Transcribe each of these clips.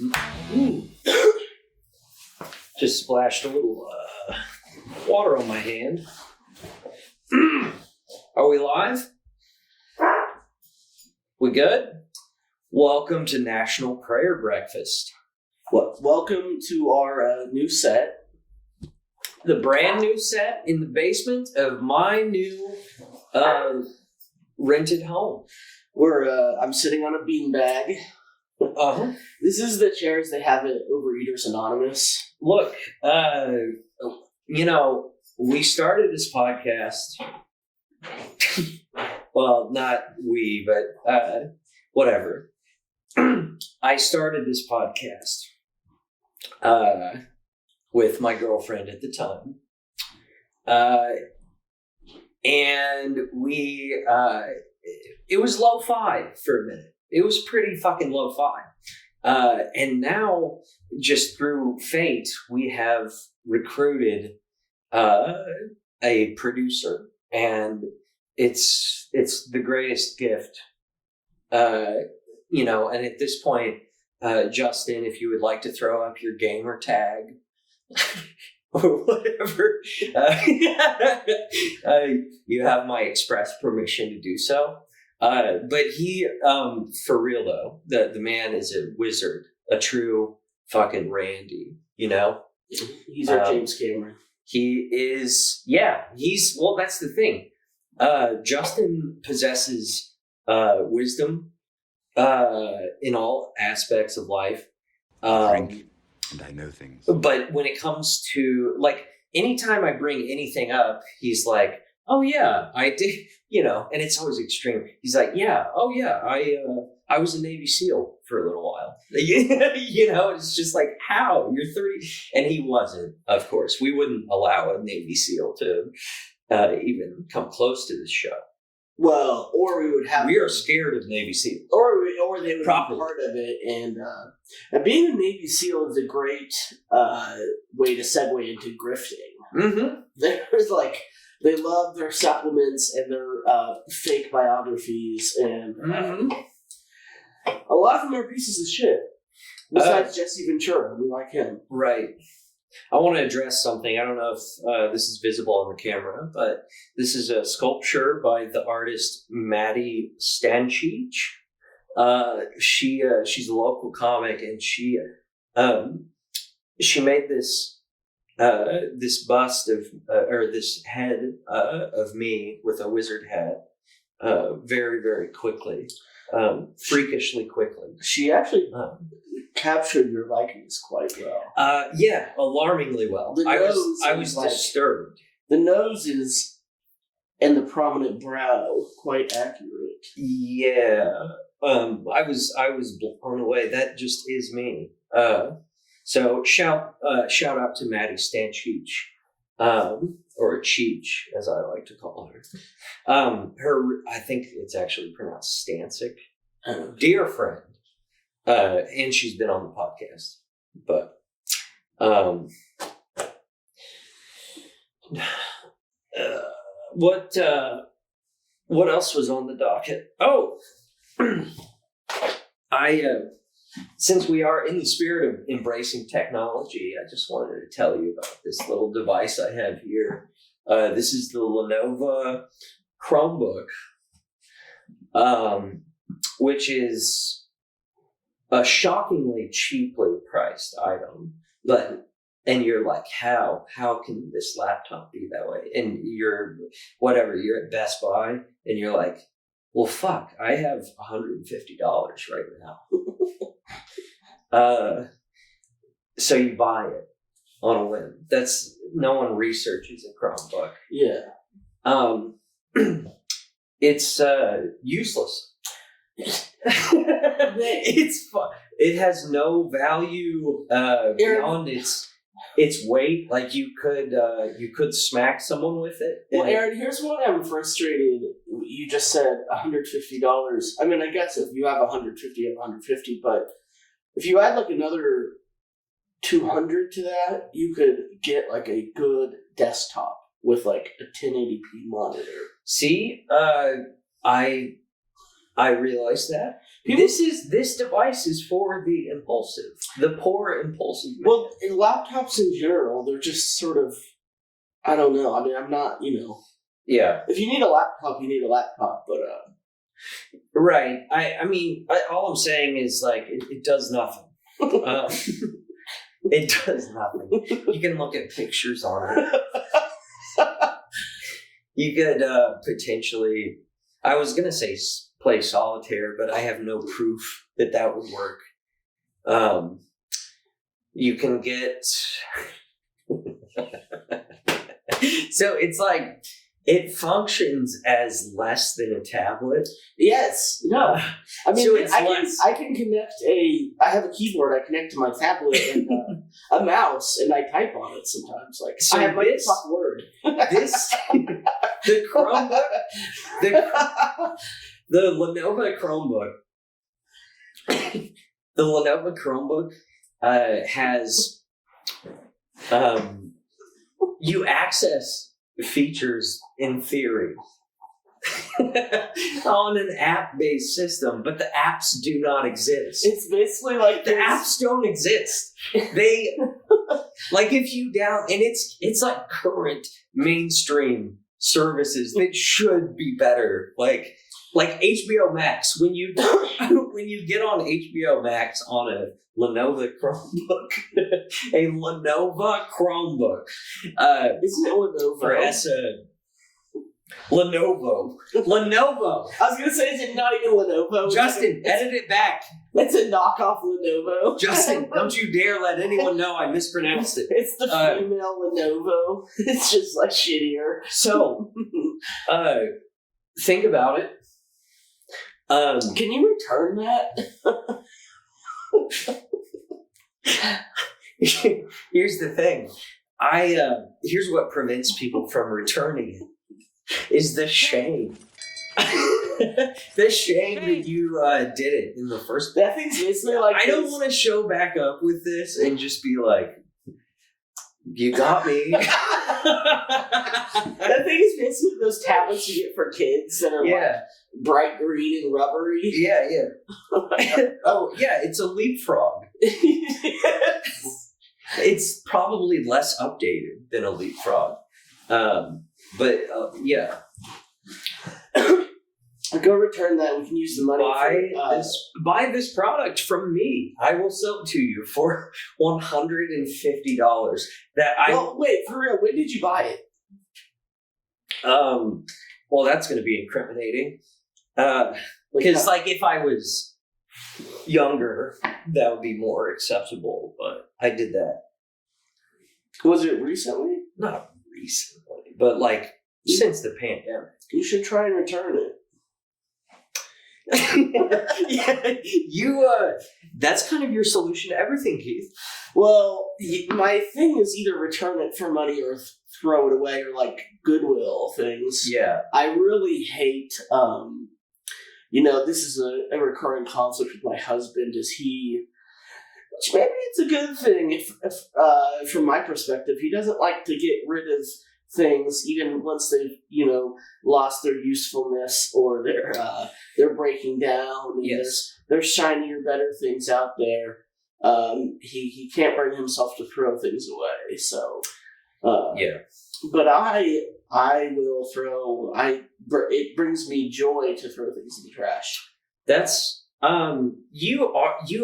Ooh. Just splashed a little water on my hand. Are we live? We good? Welcome to National Prayer Breakfast. Welcome to our new set. The brand new set in the basement of my new rented home. I'm sitting on a beanbag. Uh-huh. This is the chairs they have at Overeaters Anonymous. Look, we started this podcast. Well, not we, but whatever. I started this podcast with my girlfriend at the time. And we, it was lo-fi for a minute. It was pretty fucking lo-fi. And now, just through fate, we have recruited a producer, and it's the greatest gift. And at this point, Justin, if you would like to throw up your gamer tag or whatever, you have my express permission to do so. But he, for real though, the man is a wizard, a true fucking Randy, you know? He's our James Cameron. He is, that's the thing. Justin possesses wisdom in all aspects of life. Drink, and I know things. But when it comes to, anytime I bring anything up, he's like, oh yeah, I did, and it's always extreme. He's like, I was a Navy SEAL for a little while. It's just like, how? You're 30. And he wasn't, of course. We wouldn't allow a Navy SEAL to even come close to this show. Well, or we would have... We are scared of Navy SEALs. Or they would be part of it. And being a Navy SEAL is a great way to segue into grifting. Mm-hmm. There's they love their supplements and their fake biographies, and a lot of them are pieces of shit. Besides Jesse Ventura, we like him. Right. I want to address something. I don't know if this is visible on the camera, but this is a sculpture by the artist Maddie Stanchich. She's a local comic, and she made this bust of or this head of me with a wizard hat very, very quickly, freakishly quickly. She actually captured your likeness quite well. Alarmingly well. I was disturbed. The nose is and the prominent brow quite accurate. Yeah. I was blown away. That just is me. So shout out to Maddie Stanchich, or Cheech, as I like to call her. I think it's actually pronounced Stancic. Dear friend, and she's been on the podcast. But what else was on the docket? Oh, since we are in the spirit of embracing technology, I just wanted to tell you about this little device I have here. This is the Lenovo Chromebook, which is a shockingly cheaply priced item. And you're like, how can this laptop be that way? And you're at Best Buy, and you're like, well, fuck, I have $150 right now. So you buy it on a whim. No one researches a Chromebook. Yeah. It's useless. It's fun. It has no value beyond its weight. Like you could smack someone with it. Well, Aaron, here's what I'm frustrated. You just said $150. I mean, I guess if you have 150, you have 150. But if you add another 200 to that, you could get a good desktop with a 1080p monitor. See, I realize that. This device is for the impulsive, the poor impulsive man. Well, in laptops in general, they're just sort of, I don't know. I mean, I'm not, Yeah. If you need a laptop, you need a laptop, but Right. I mean, all I'm saying is like it does nothing. It does nothing. You can look at pictures on it. You could potentially. I was gonna say play solitaire, but I have no proof that would work. You can get. So it's like it functions as less than a tablet. yes, no. I mean, So it's I can connect I have a keyboard I connect to my tablet and a mouse, and I type on it sometimes. Like, So I have this- Microsoft Word. The Chromebook, the Lenovo Chromebook, the Lenovo Chromebook has you access features in theory on an app-based system, but the apps do not exist. It's basically like The apps don't exist. They like if you and it's like current mainstream services that should be better. Like HBO Max. When you get on HBO Max on a Lenovo Chromebook, a Lenovo Chromebook, Isn't it Lenovo? for Lenovo. I was gonna say, is it not even Lenovo? Justin, edit it back. It's a knockoff Lenovo. Justin, don't you dare let anyone know I mispronounced it. It's the female Lenovo. It's just like shittier. So, think about it. Can you return that? Here's the thing. Here's what prevents people from returning it. Is the shame. The shame that you did it in the first place. That thing's basically like I don't want to show back up with this and just be like, you got me. That thing is basically those tablets you get for kids that are like bright green and rubbery. Yeah. Oh, yeah, it's a leapfrog. Yes. It's probably less updated than a leapfrog. But yeah. Go return that. We can use the money. Buy this product from me. I will sell it to you for $150. Wait, for real. When did you buy it? Well, that's going to be incriminating. Because if I was younger, that would be more acceptable. But I did that. Was it recently? Not recently, but since the pandemic. You should try and return it. Yeah, that's kind of your solution to everything, Keith. Well, my thing is either return it for money or throw it away, or Goodwill things. Yeah. I really hate, this is a recurring conflict with my husband, which maybe it's a good thing if from my perspective, he doesn't like to get rid of things even once they've lost their usefulness or they're breaking down. And yes. there's shinier, better things out there. He can't bring himself to throw things away. So yeah. But I will throw. It brings me joy to throw things in the trash. That's you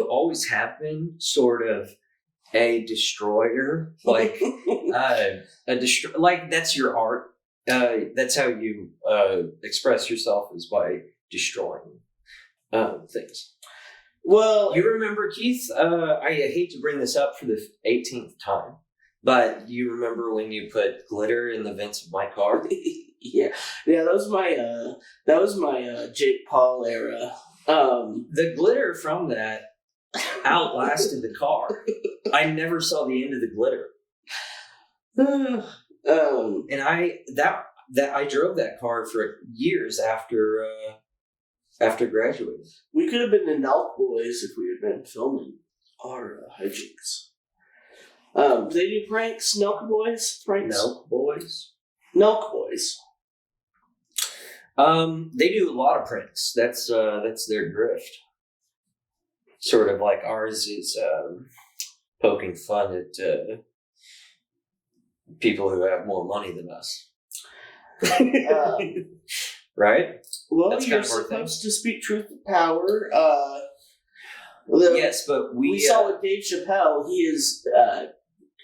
always have been sort of a destroyer, that's your art. That's how you express yourself, is by destroying things. Well, you remember, Keith? I hate to bring this up for the 18th time, but you remember when you put glitter in the vents of my car? yeah. That was my Jake Paul era. The glitter from that outlasted the car. I never saw the end of the glitter. And I drove that car for years after graduating. We could have been the Nelk Boys if we had been filming our hijinks. Do they do pranks? Nelk Boys? Pranks? Nelk Boys? Nelk Boys. They do a lot of pranks. That's their drift. Sort of like ours is poking fun at people who have more money than us. Right? Well, That's you're kind of our thing. supposed to speak truth to power. Yes, but we saw with Dave Chappelle, he is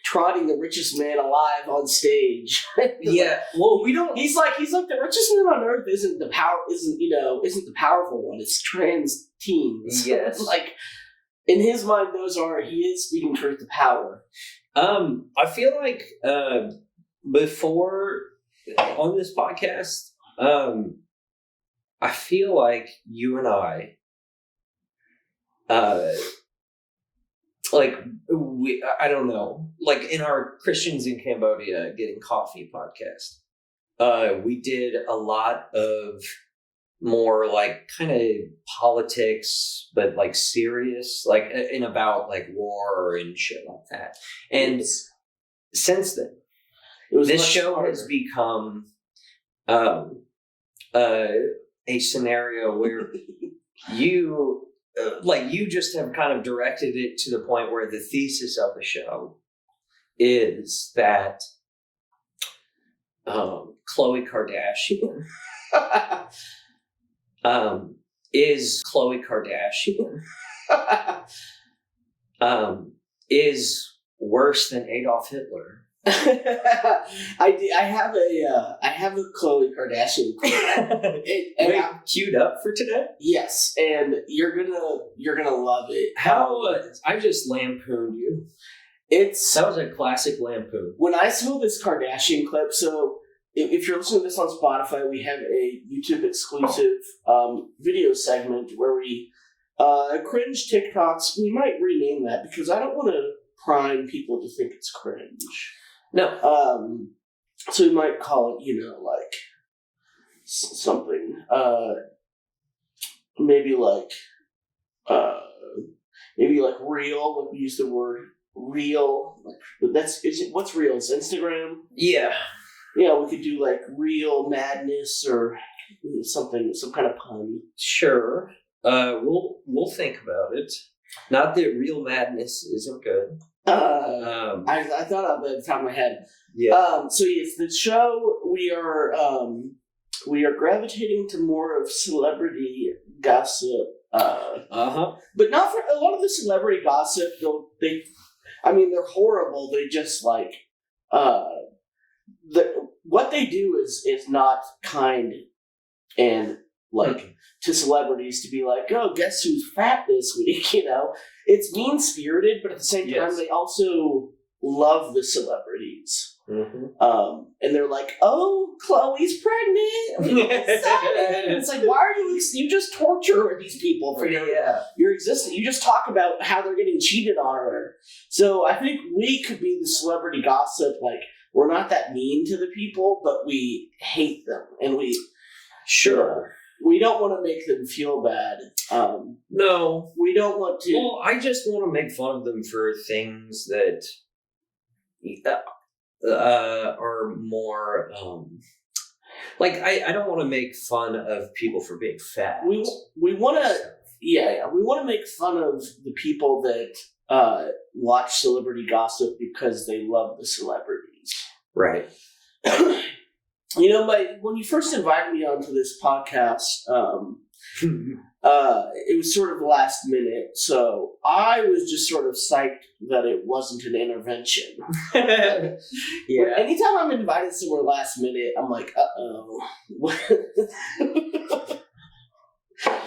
trotting the richest man alive on stage. Yeah, well, we don't. He's like the richest man on earth isn't the the powerful one. It's trans teens. Yes, like in his mind, he is speaking truth to power. I feel like before on this podcast, I feel like you and I. I don't know, like in our Christians in Cambodia Getting Coffee podcast, we did a lot of more like kind of politics, but like serious, like in about like war and shit like that. And since then, this show has become a scenario where you just have kind of directed it to the point where the thesis of the show is that Khloe Kardashian is worse than Adolf Hitler. I have a Khloe Kardashian queued up for today. Yes, and you're gonna love it. How I just lampooned you. That was a classic lampoon. When I saw this Kardashian clip, so if you're listening to this on Spotify, we have a YouTube exclusive video segment where we cringe TikToks. We might rename that because I don't want to prime people to think it's cringe. No. So we might call it, like something. Maybe like real. We use the word real. What's real? It's Instagram. Yeah. Yeah, we could do like real madness or something, some kind of pun. Sure. We'll think about it. Not that real madness isn't good. I thought of it at the top of my head. Yeah. So yes, the show we are gravitating to more of celebrity gossip. But not for a lot of the celebrity gossip. They're horrible. They just like what they do is not kind and like to celebrities to be like, oh, guess who's fat this week? It's mean spirited, but at the same time, they also love the celebrities. Mm-hmm. And they're like, oh, Chloe's pregnant. It's like, why are you just torture these people for your existence? You just talk about how they're getting cheated on her. So I think we could be the celebrity gossip. Like, we're not that mean to the people, but we hate them. And we don't want to make them feel bad. No. We don't want to. Well, I just want to make fun of them for things that are more... I don't want to make fun of people for being fat. We want to... Yeah. We want to make fun of the people that watch celebrity gossip because they love the celebrities. Right. When you first invited me onto this podcast, it was sort of last minute, so I was just sort of psyched that it wasn't an intervention. Yeah. But anytime I'm invited somewhere last minute, I'm like, uh-oh.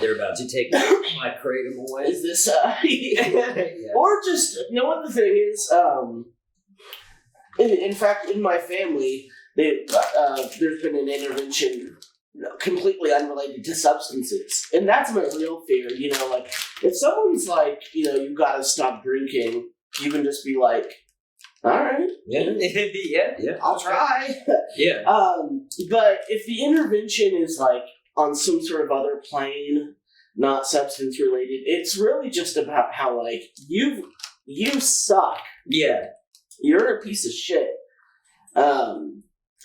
They're about to take my kratom away. Is this, Or just, what the thing is, in fact, in my family... there's been an intervention completely unrelated to substances. And that's my real fear, if someone's like, you've got to stop drinking, you can just be like, all right. Yeah. I'll try. Yeah. But if the intervention is like on some sort of other plane, not substance related, it's really just about how like, you suck. Yeah. You're a piece of shit.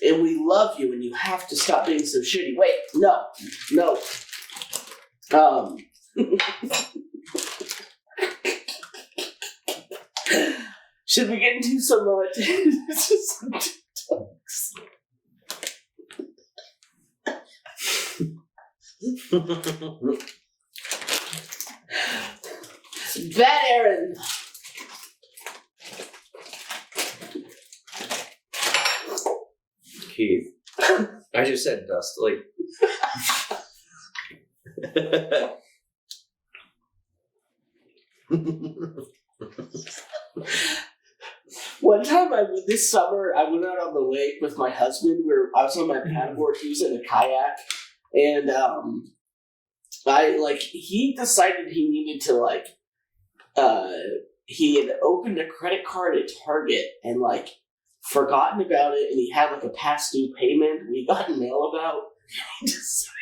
and we love you, and you have to stop being so shitty. Wait, no. Should we get into some TikToks? Bad Aaron. Keith. I just said dustly. One time, this summer, I went out on the lake with my husband. I was on my paddleboard. He was in a kayak, and he decided he needed to he had opened a credit card at Target and forgotten about it, and he had a past due payment we got mail about. He decided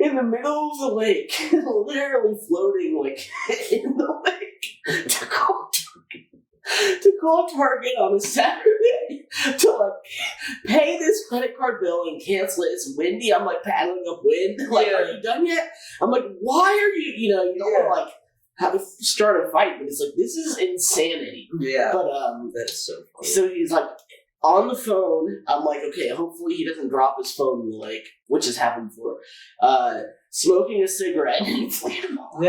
in the middle of the lake, literally floating in the lake, to call Target on a Saturday to pay this credit card bill and cancel it. It's windy. I'm paddling upwind. Are you done yet? I'm why are you? You don't want to have to start a fight, but it's this is insanity. Yeah, but that's so funny. So he's on the phone. I'm okay, hopefully he doesn't drop his phone in the lake, which has happened before. Smoking a cigarette, inflatable,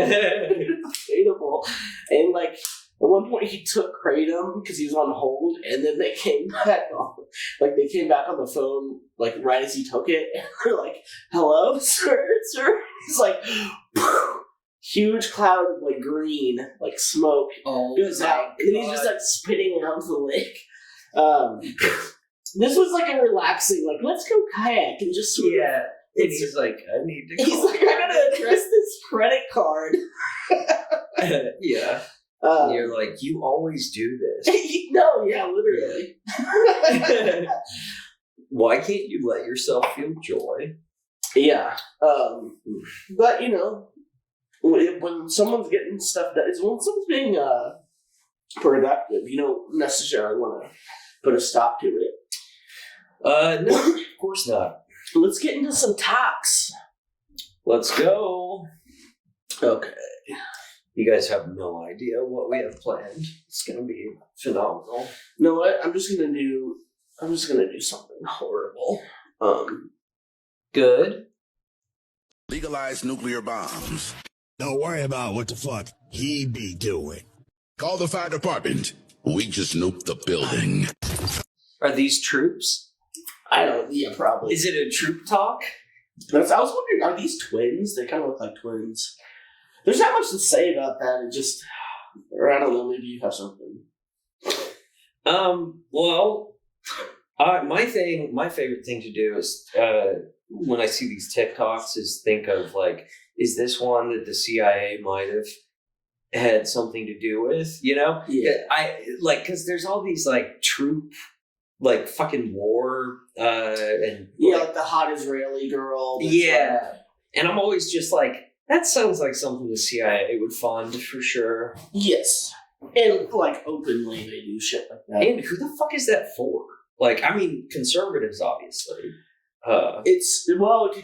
and at one point he took Kratom because he was on hold, and then they came back on, they came back on the phone right as he took it, and they're "Hello, sir." He's huge cloud of green smoke goes out, and then he's just spitting out of the lake. This was a relaxing let's go kayak and just swim. Yeah. It's just I need to. He's I gotta address this credit card. Yeah. You're you always do this. No, yeah, literally. Yeah. Why can't you let yourself feel joy? Yeah. But when someone's getting stuff done, when someone's being productive, you don't necessarily want to put a stop to it. No, of course not. Let's get into some talks. Let's go. Okay. You guys have no idea what we have planned. It's gonna be phenomenal. You know what? I'm just gonna do something horrible. Good. Legalize nuclear bombs. Don't worry about what the fuck he be doing. Call the fire department. We just nuked the building. Are these troops? Yeah, probably. Is it a troop talk? I was wondering, are these twins? They kind of look like twins. There's not much to say about that. Or I don't know, maybe you have something. Well, my favorite thing to do is, when I see these TikToks is think of is this one that the CIA might have had something to do with, Yeah. Cause there's all these troop, fucking war, and the hot Israeli girl. Yeah. And I'm always just that sounds like something the CIA would fund for sure. Yes. And openly they do shit like that. And who the fuck is that for? Conservatives, obviously. Did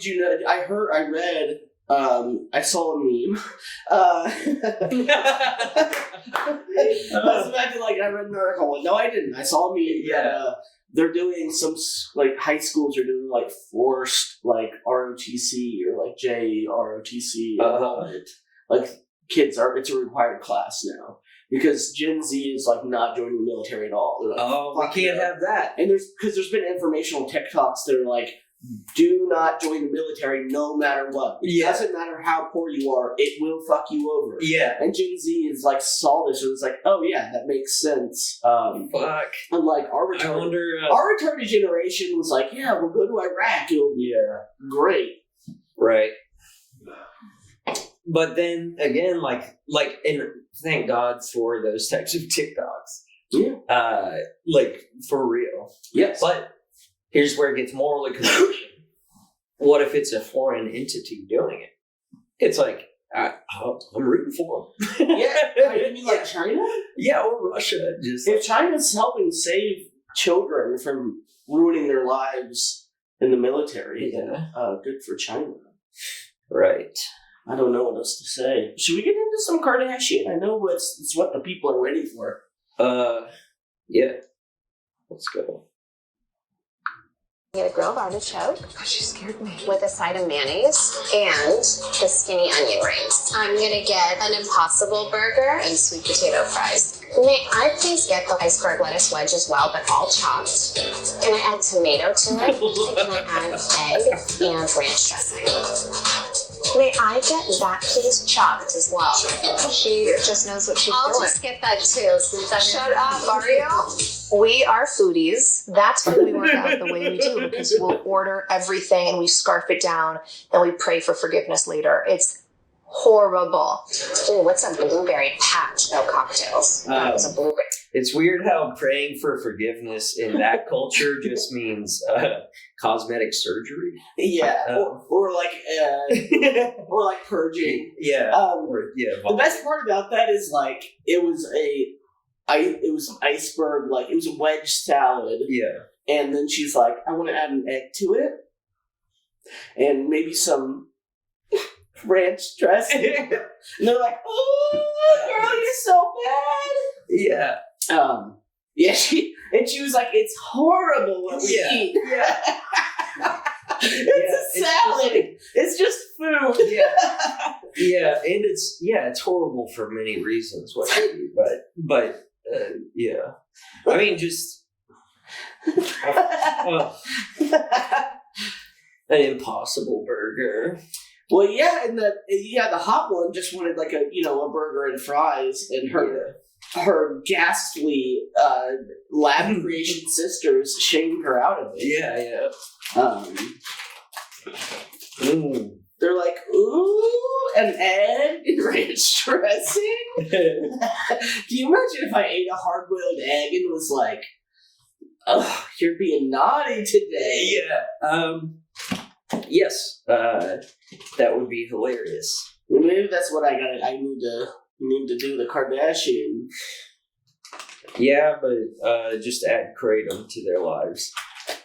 you know, I read, I saw a meme. I was about to I read an article. No, I didn't. I saw a meme. Yeah. They're doing some high schools are doing forced ROTC or JROTC enrollment. Kids it's a required class now because Gen Z is not joining the military at all. They're we can't have that. And there's been informational TikToks that are do not join the military no matter what. It doesn't matter how poor you are, it will fuck you over. Yeah. And Gen Z is saw this and was oh yeah, that makes sense. Fuck. And our retarded generation was yeah, we'll go to Iraq. It'll be great. Right. But then again, and thank God for those types of TikToks. Yeah. For real. Yes. But here's where it gets morally confusing. What if it's a foreign entity doing it? It's I'm rooting for them. Yeah. You mean China? Yeah, or Russia. If China's helping save children from ruining their lives in the military. Yeah. Good for China. Right. I don't know what else to say. Should we get into some Kardashian? I know it's what the people are waiting for. Yeah. Let's go. Get a grilled artichoke. Oh, she scared me. With a side of mayonnaise and the skinny onion rings. I'm gonna get an Impossible burger and sweet potato fries. May I please get the iceberg lettuce wedge as well, but all chopped? Can I add tomato to it? And can I add egg and ranch dressing? May I get that please chopped as well? She just knows what she's doing. I'll just get that too. Shut up, Mario. We are foodies. That's when we work out the way we do, because we'll order everything and we scarf it down and we pray for forgiveness later. It's horrible. Ooh, what's a blueberry patch? No cocktails. That was a blueberry. It's weird how praying for forgiveness in that culture just means cosmetic surgery. Yeah, or like purging. Yeah. The best part about that is like it was iceberg, like it was a wedge salad. Yeah. And then she's like, I want to add an egg to it, and maybe some ranch dressing. And they're like, oh, girl, you're so bad. Yeah. She was like, it's horrible what we eat. Yeah. It's a salad. It's just food. Yeah. Yeah, and it's horrible for many reasons what they do, but yeah. I mean, just an Impossible burger. Well, yeah, and the hot one just wanted like a burger and fries, and her ghastly lab creation sisters shamed her out of it. Yeah. They're like, ooh, an egg and ranch dressing? Can you imagine if I ate a hard-boiled egg and was like, oh, you're being naughty today? Yeah. Yes. That would be hilarious. Maybe that's what I need to do the Kardashian. Yeah, but just add kratom to their lives.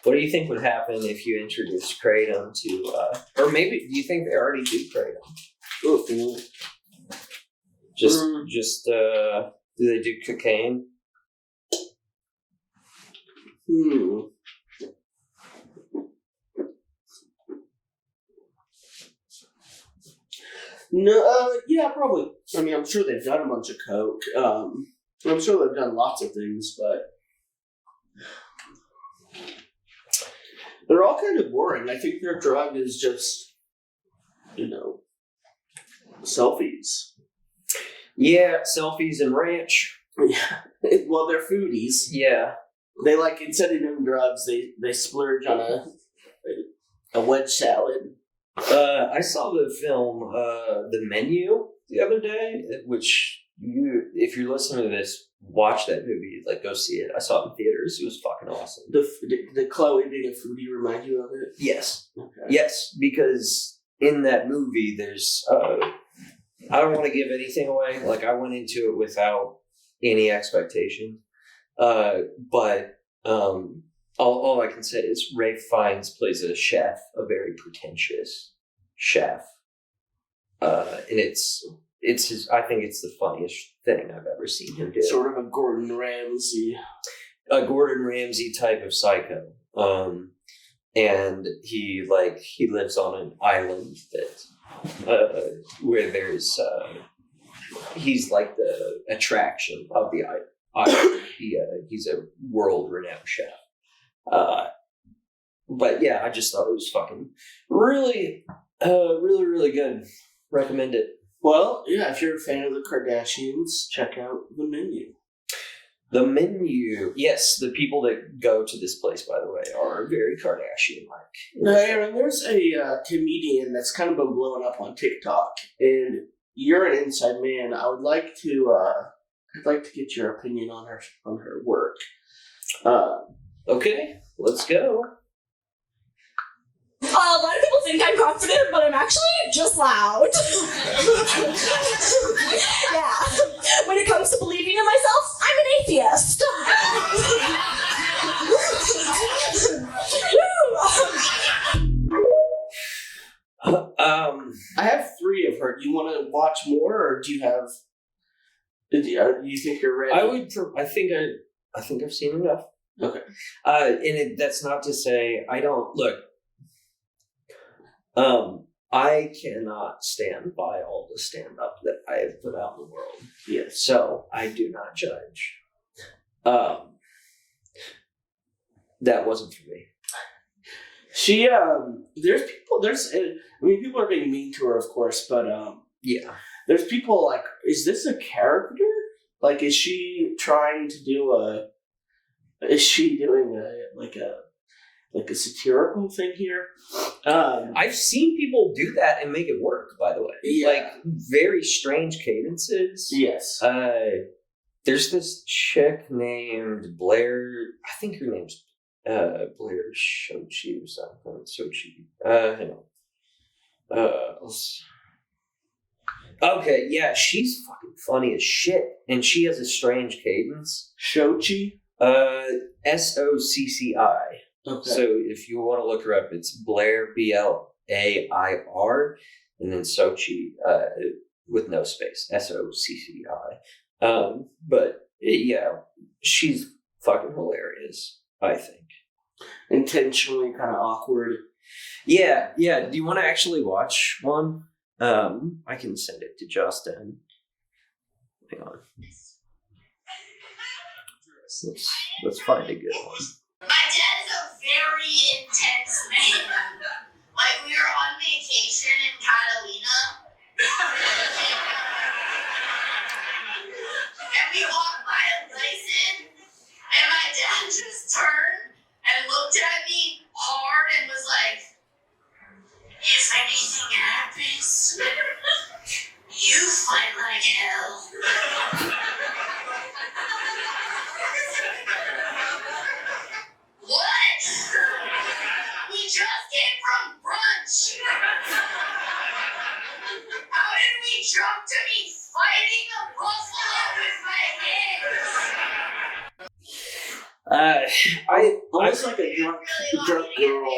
What do you think would happen if you introduced kratom to, or maybe do you think they already do kratom? Just do they do cocaine? No, yeah, probably. I mean, I'm sure they've done a bunch of coke. I'm sure they've done lots of things, but they're all kind of boring. I think their drug is just, selfies. Yeah, selfies and ranch. Yeah. Well, they're foodies. Yeah. They instead of doing drugs, they splurge on a wedge salad. I saw the film The Menu the other day, which if you're listening to this, watch that movie. Go see it. I saw it in theaters. It was fucking awesome. The Chloe being a foodie remind you of it? Yes. Okay. Yes, because in that movie, there's I don't want to give anything away. I went into it without any expectation, but all I can say is Ralph Fiennes plays a chef, a very pretentious chef, and it's his. I think it's the funniest thing I've ever seen him do. Sort of a Gordon Ramsay type of psycho. And he lives on an island that where there's he's like the attraction of the island. He's a world-renowned chef. But yeah, I just thought it was fucking really, really good. Recommend it. Well, yeah, if you're a fan of the Kardashians, check out The Menu. The Menu. Yes, the people that go to this place, by the way, are very Kardashian-like. No, Aaron, there's a comedian that's kind of been blowing up on TikTok, and you're an inside man. I'd like to get your opinion on her work. Okay, let's go. A lot of people think I'm confident, but I'm actually just loud. Yeah. When it comes to believing in myself, I'm an atheist. You think you're ready? I think I've seen enough. Okay. That's not to say I don't look. I cannot stand by all the stand up that I have put out in the world. Yes. So I do not judge. That wasn't for me. She people are being mean to her, of course, but yeah. There's people like, is this a character? Like, is she trying to do is she doing a satirical thing here? I've seen people do that and make it work, by the way. Yeah. Like, very strange cadences. Yes. There's this chick named Blair. I think her name's Blair Shochi or something. Sochi. Hang on. Okay, yeah, she's fucking funny as shit, and she has a strange cadence. Shochi? Socci. Okay. So if you want to look her up, it's Blair, Blair, and then Sochi, with no space, Socci. But yeah, she's fucking hilarious, I think. Intentionally kind of awkward. Yeah. Do you want to actually watch one? I can send it to Justin. Hang on. Let's find a good one. My dad is a very intense man. Like, we were on vacation in Catalina. And we walked by a Lyson. And my dad just turned and looked at me hard and was like, if anything happens, you fight like hell. What? We just came from brunch. How did we jump to me fighting a buffalo with my hands? Almost like a drunk girl.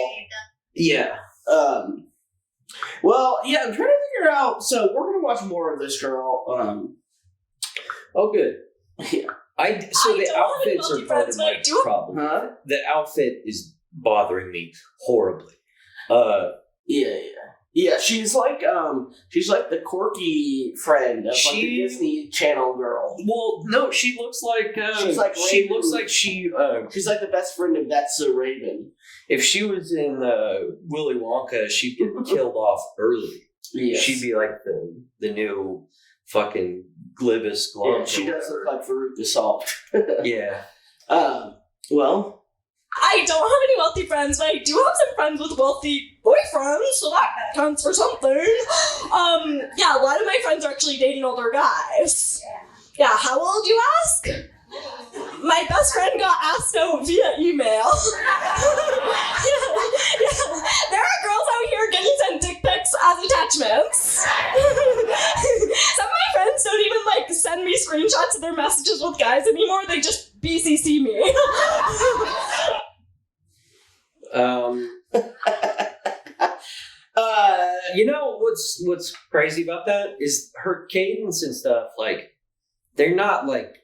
Yeah. Well, yeah, I'm trying to figure out. So we're gonna watch more of this girl. Oh, good. Yeah. The outfits are part of my problem. Huh? The outfit is bothering me horribly. Yeah. She's like the quirky friend of like the Disney Channel girl. Well, no, she looks like she's like she Raven. looks like she. She's like the best friend of That's So Raven. If she was in Willy Wonka, she'd get killed off early. Yes. She'd be like the new fucking Glibus Glump. Yeah, she does look like Veruca Salt. Yeah. Well, I don't have any wealthy friends, but I do have some friends with wealthy boyfriends, so that counts for something. Yeah, a lot of my friends are actually dating older guys. Yeah, how old, you ask? My best friend got asked out via email. Yeah. There are girls out here getting sent dick pics as attachments. Some of my friends don't even send me screenshots of their messages with guys anymore. They just BCC me. You know what's crazy about that is her cadence and stuff. Like, they're not like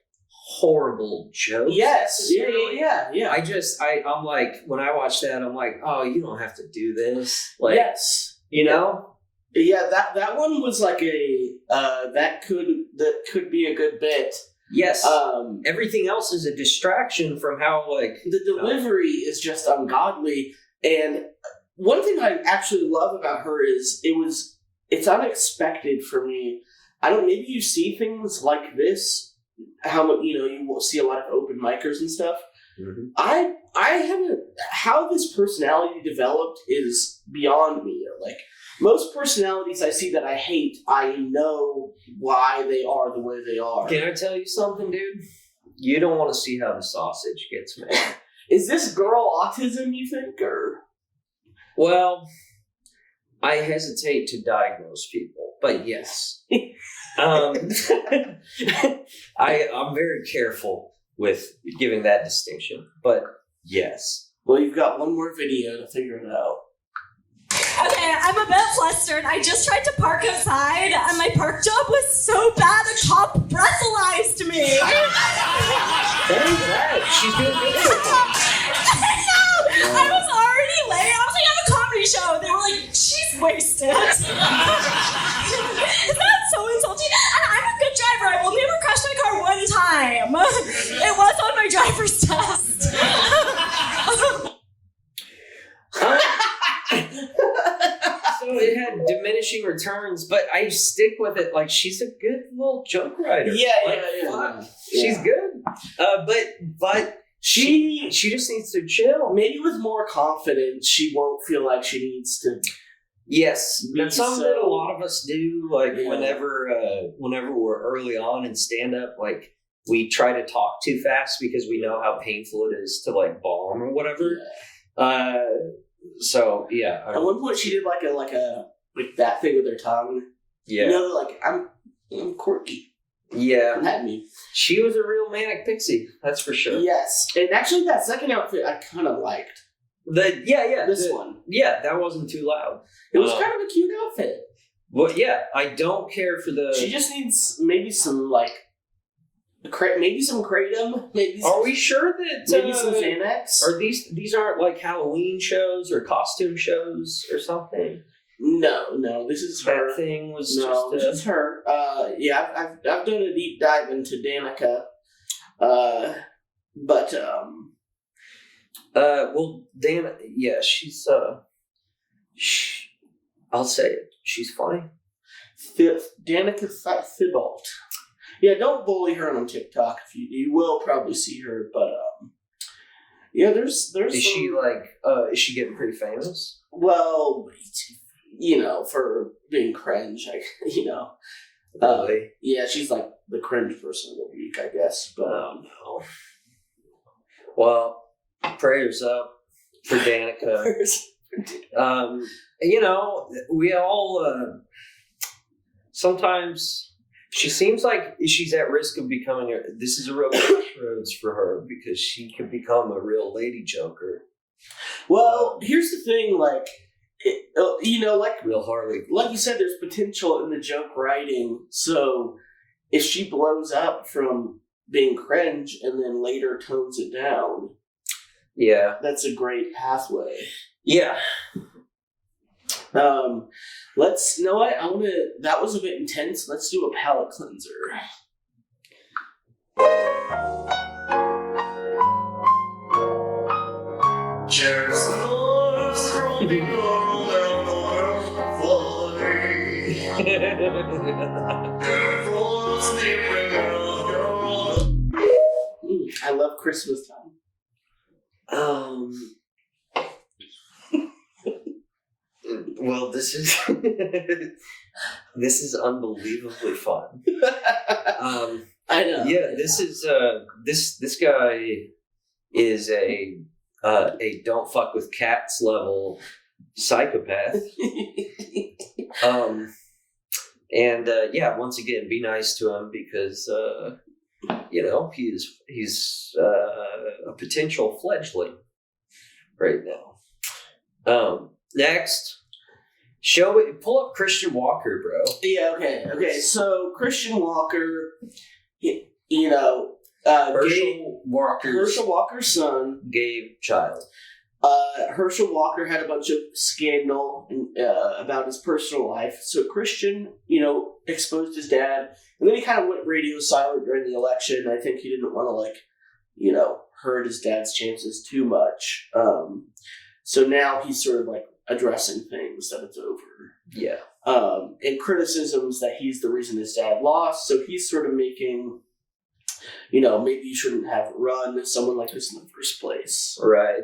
horrible jokes. yes, yeah. I'm like, when I watch that, I'm like, oh, you don't have to do this. Like, Yes, you know. Yeah, that one was like that could be a good bit. Yes. Everything else is a distraction from how the delivery is just ungodly. And one thing I actually love about her is it's unexpected for me. Maybe you see things like this. You will see a lot of open micers and stuff. Mm-hmm. I haven't. How this personality developed is beyond me. Like, most personalities I see that I hate, I know why they are the way they are. Can I tell you something, dude? You don't want to see how the sausage gets made. Is this girl autism, you think, or? Well, I hesitate to diagnose people, but yes. I'm very careful with giving that distinction, but yes. Well, you've got one more video to figure it out. Okay, I'm a bit flustered. I just tried to park outside, and my park job was so bad, a cop breathalyzed me. What is that? She's doing good so far. I know! I was already late. I was like at a comedy show. They were like, she's wasted. Is that so insulting? And I'm a good driver. I've only ever crashed my car one time. It was on my driver's test. So it had diminishing returns, but I stick with it. Like, she's a good little joke writer. Fuck. She's good. But she just needs to chill. Maybe with more confidence, she won't feel like she needs to. Yes, that's something that a lot of us do. Like whenever we're early on in stand up, like we try to talk too fast because we know how painful it is to like bomb or whatever. So yeah. At one point, she did like that thing with her tongue. Yeah. You know, like I'm quirky. Yeah. That me. She was a real manic pixie. That's for sure. Yes, and actually, that second outfit I kind of liked. This one. Yeah, that wasn't too loud. It was kind of a cute outfit. Well, yeah, I don't care for the. She just needs maybe some maybe some kratom. Maybe. Are we sure that maybe some Xanax? Are these aren't like Halloween shows or costume shows or something? No. This is her. That thing was this is her. Yeah, I've done a deep dive into Danica. Well, Dana, yeah, she's I'll say it. She's funny. Danica Thibault. Yeah, don't bully her on TikTok. If you will probably see her, but yeah, there's. Is she like? Is she getting pretty famous? Well, for being cringe, Really? Yeah, she's like the cringe person of the week, I guess. But no. Well, prayers up for Danica. We all sometimes she seems like she's at risk of becoming this is a real crossroads for her because she could become a real lady joker. Well, here's the thing, real Harley. Like you said, there's potential in the joke writing. So if she blows up from being cringe and then later tones it down, yeah, that's a great pathway. Yeah. That was a bit intense. Let's do a palate cleanser. Cheers. I love Christmas time. Well, this is unbelievably fun. I know. Yeah, this is this guy is a don't fuck with cats level psychopath. Once again, be nice to him because he's a potential fledgling right now. Next, pull up Christian Walker, bro. Yeah, okay. So Christian Walker, Herschel Walker's son, gay child. Herschel Walker had a bunch of scandal about his personal life. So Christian, exposed his dad, and then he kind of went radio silent during the election. I think he didn't want to hurt his dad's chances too much. So now he's sort of addressing things that it's over. Yeah. And criticisms that he's the reason his dad lost. So he's sort of making, maybe you shouldn't have run someone like this in the first place. Right.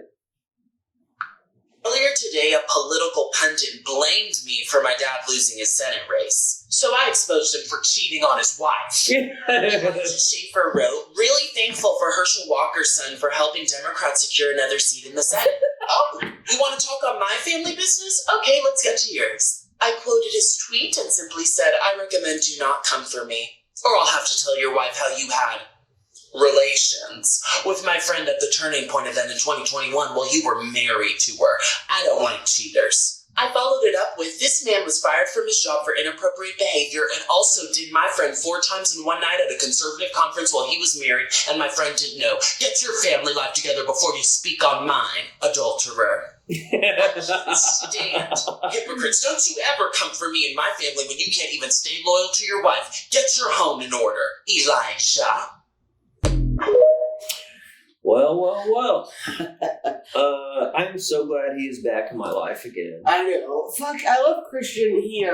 Earlier today, a political pundit blamed me for my dad losing his Senate race. So I exposed him for cheating on his wife. Schaefer wrote, really thankful for Herschel Walker's son for helping Democrats secure another seat in the Senate. Oh, you want to talk on my family business? Okay, let's get to yours. I quoted his tweet and simply said, I recommend you not come for me, or I'll have to tell your wife how you had relations with my friend at the Turning Point event in 2021 while you were married to her. I don't like cheaters. I followed it up with, this man was fired from his job for inappropriate behavior and also did my friend 4 times in one night at a conservative conference while he was married and my friend didn't know. Get your family life together before you speak on mine, adulterer. Stand. Hypocrites, don't you ever come for me and my family when you can't even stay loyal to your wife. Get your home in order, Elijah. Well. I'm so glad he is back in my life again. I know. Fuck, I love Christian. He,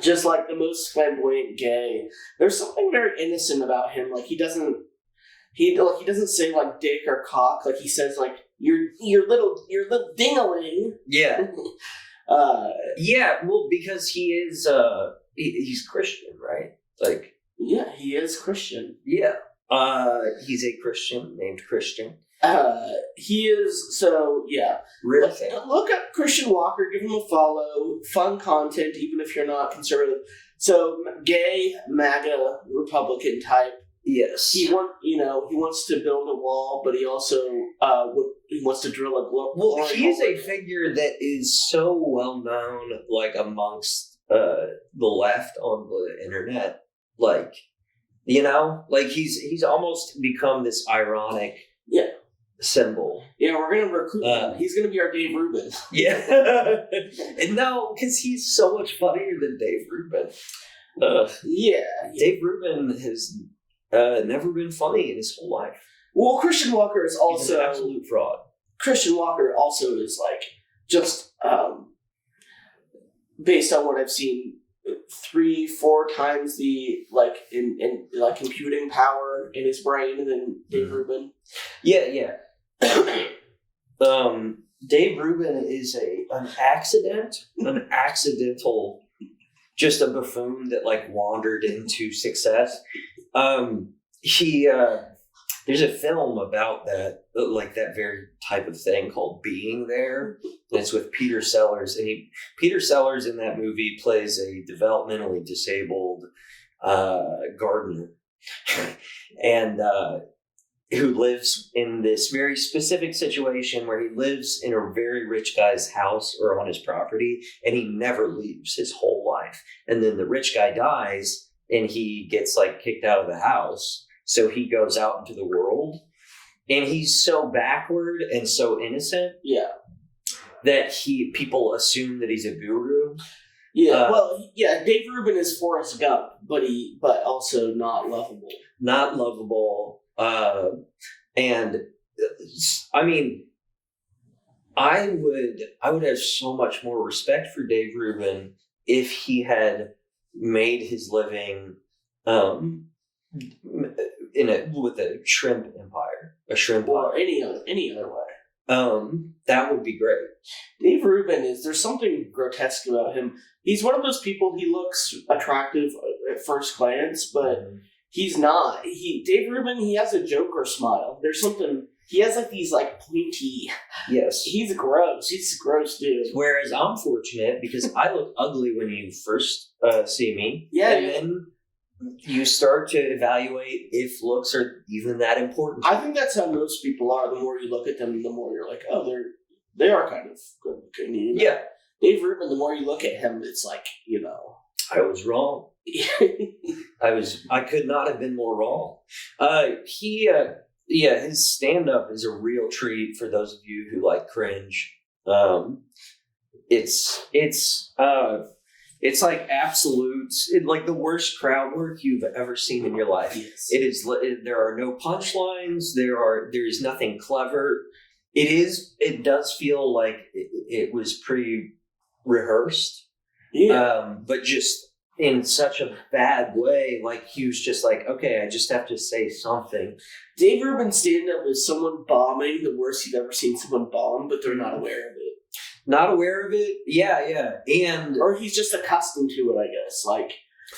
just like the most flamboyant gay. There's something very innocent about him. Like, he doesn't say, like, dick or cock. Like, he says, like, your little ding-a-ling. Yeah. Yeah, well, because he is, he's Christian, right? Like. Yeah, he is Christian. Yeah. He's a Christian named Christian. He is, so, yeah. Real look, thing. Look up Christian Walker, give him a follow. Fun content, even if you're not conservative. So, gay, MAGA, Republican type. Yes. He wants to build a wall, but he also he wants to drill a glory. Well, he's a figure that is so well known, like, amongst the left on the internet. Like, you know, like he's almost become this ironic symbol. Yeah, we're gonna recruit him. He's gonna be our Dave Rubin. Yeah. No, because he's so much funnier than Dave Rubin. Dave Rubin has never been funny in his whole life. Well, Christian Walker is also he's an absolute fraud. Christian Walker also is like just based on what I've seen, 3-4 times the in computing power in his brain than Dave Rubin. Yeah. Dave Rubin is an accidental, just a buffoon that like wandered into success. There's a film about that, like that very type of thing called Being There. And it's with Peter Sellers, and Peter Sellers in that movie plays a developmentally disabled gardener, and who lives in this very specific situation where he lives in a very rich guy's house or on his property, and he never leaves his whole life. And then the rich guy dies, and he gets like kicked out of the house. So he goes out into the world, and he's so backward and so innocent, that people assume that he's a guru. Yeah, Dave Rubin is Forrest Gump, but also not lovable. Not lovable, and I mean, I would have so much more respect for Dave Rubin if he had made his living with a shrimp empire, or any other way. That would be great. Dave Rubin there's something grotesque about him. He's one of those people, he looks attractive at first glance, but he's not. Dave Rubin, he has a Joker smile. There's something, he has like these like pointy. Yes. He's gross. He's a gross dude. Whereas I'm fortunate because I look ugly when you first see me. Yeah. And then you start to evaluate if looks are even that important. I think that's how most people are. The more you look at them, the more you're like, oh, they are kind of good looking. You know? Yeah. Dave Rubin, the more you look at him, it's like, you know. I was wrong. I could not have been more wrong. His stand-up is a real treat for those of you who like cringe. It's like absolute, like the worst crowd work you've ever seen in your life. Yes. It is. There are no punchlines. There is nothing clever. It does feel like it was pre-rehearsed. Yeah. But just in such a bad way. Like he was just like, okay, I just have to say something. Dave Rubin's stand-up is someone bombing the worst you've ever seen someone bomb, but they're not aware of it. Not aware of it? Yeah. Or he's just accustomed to it, I guess. Like,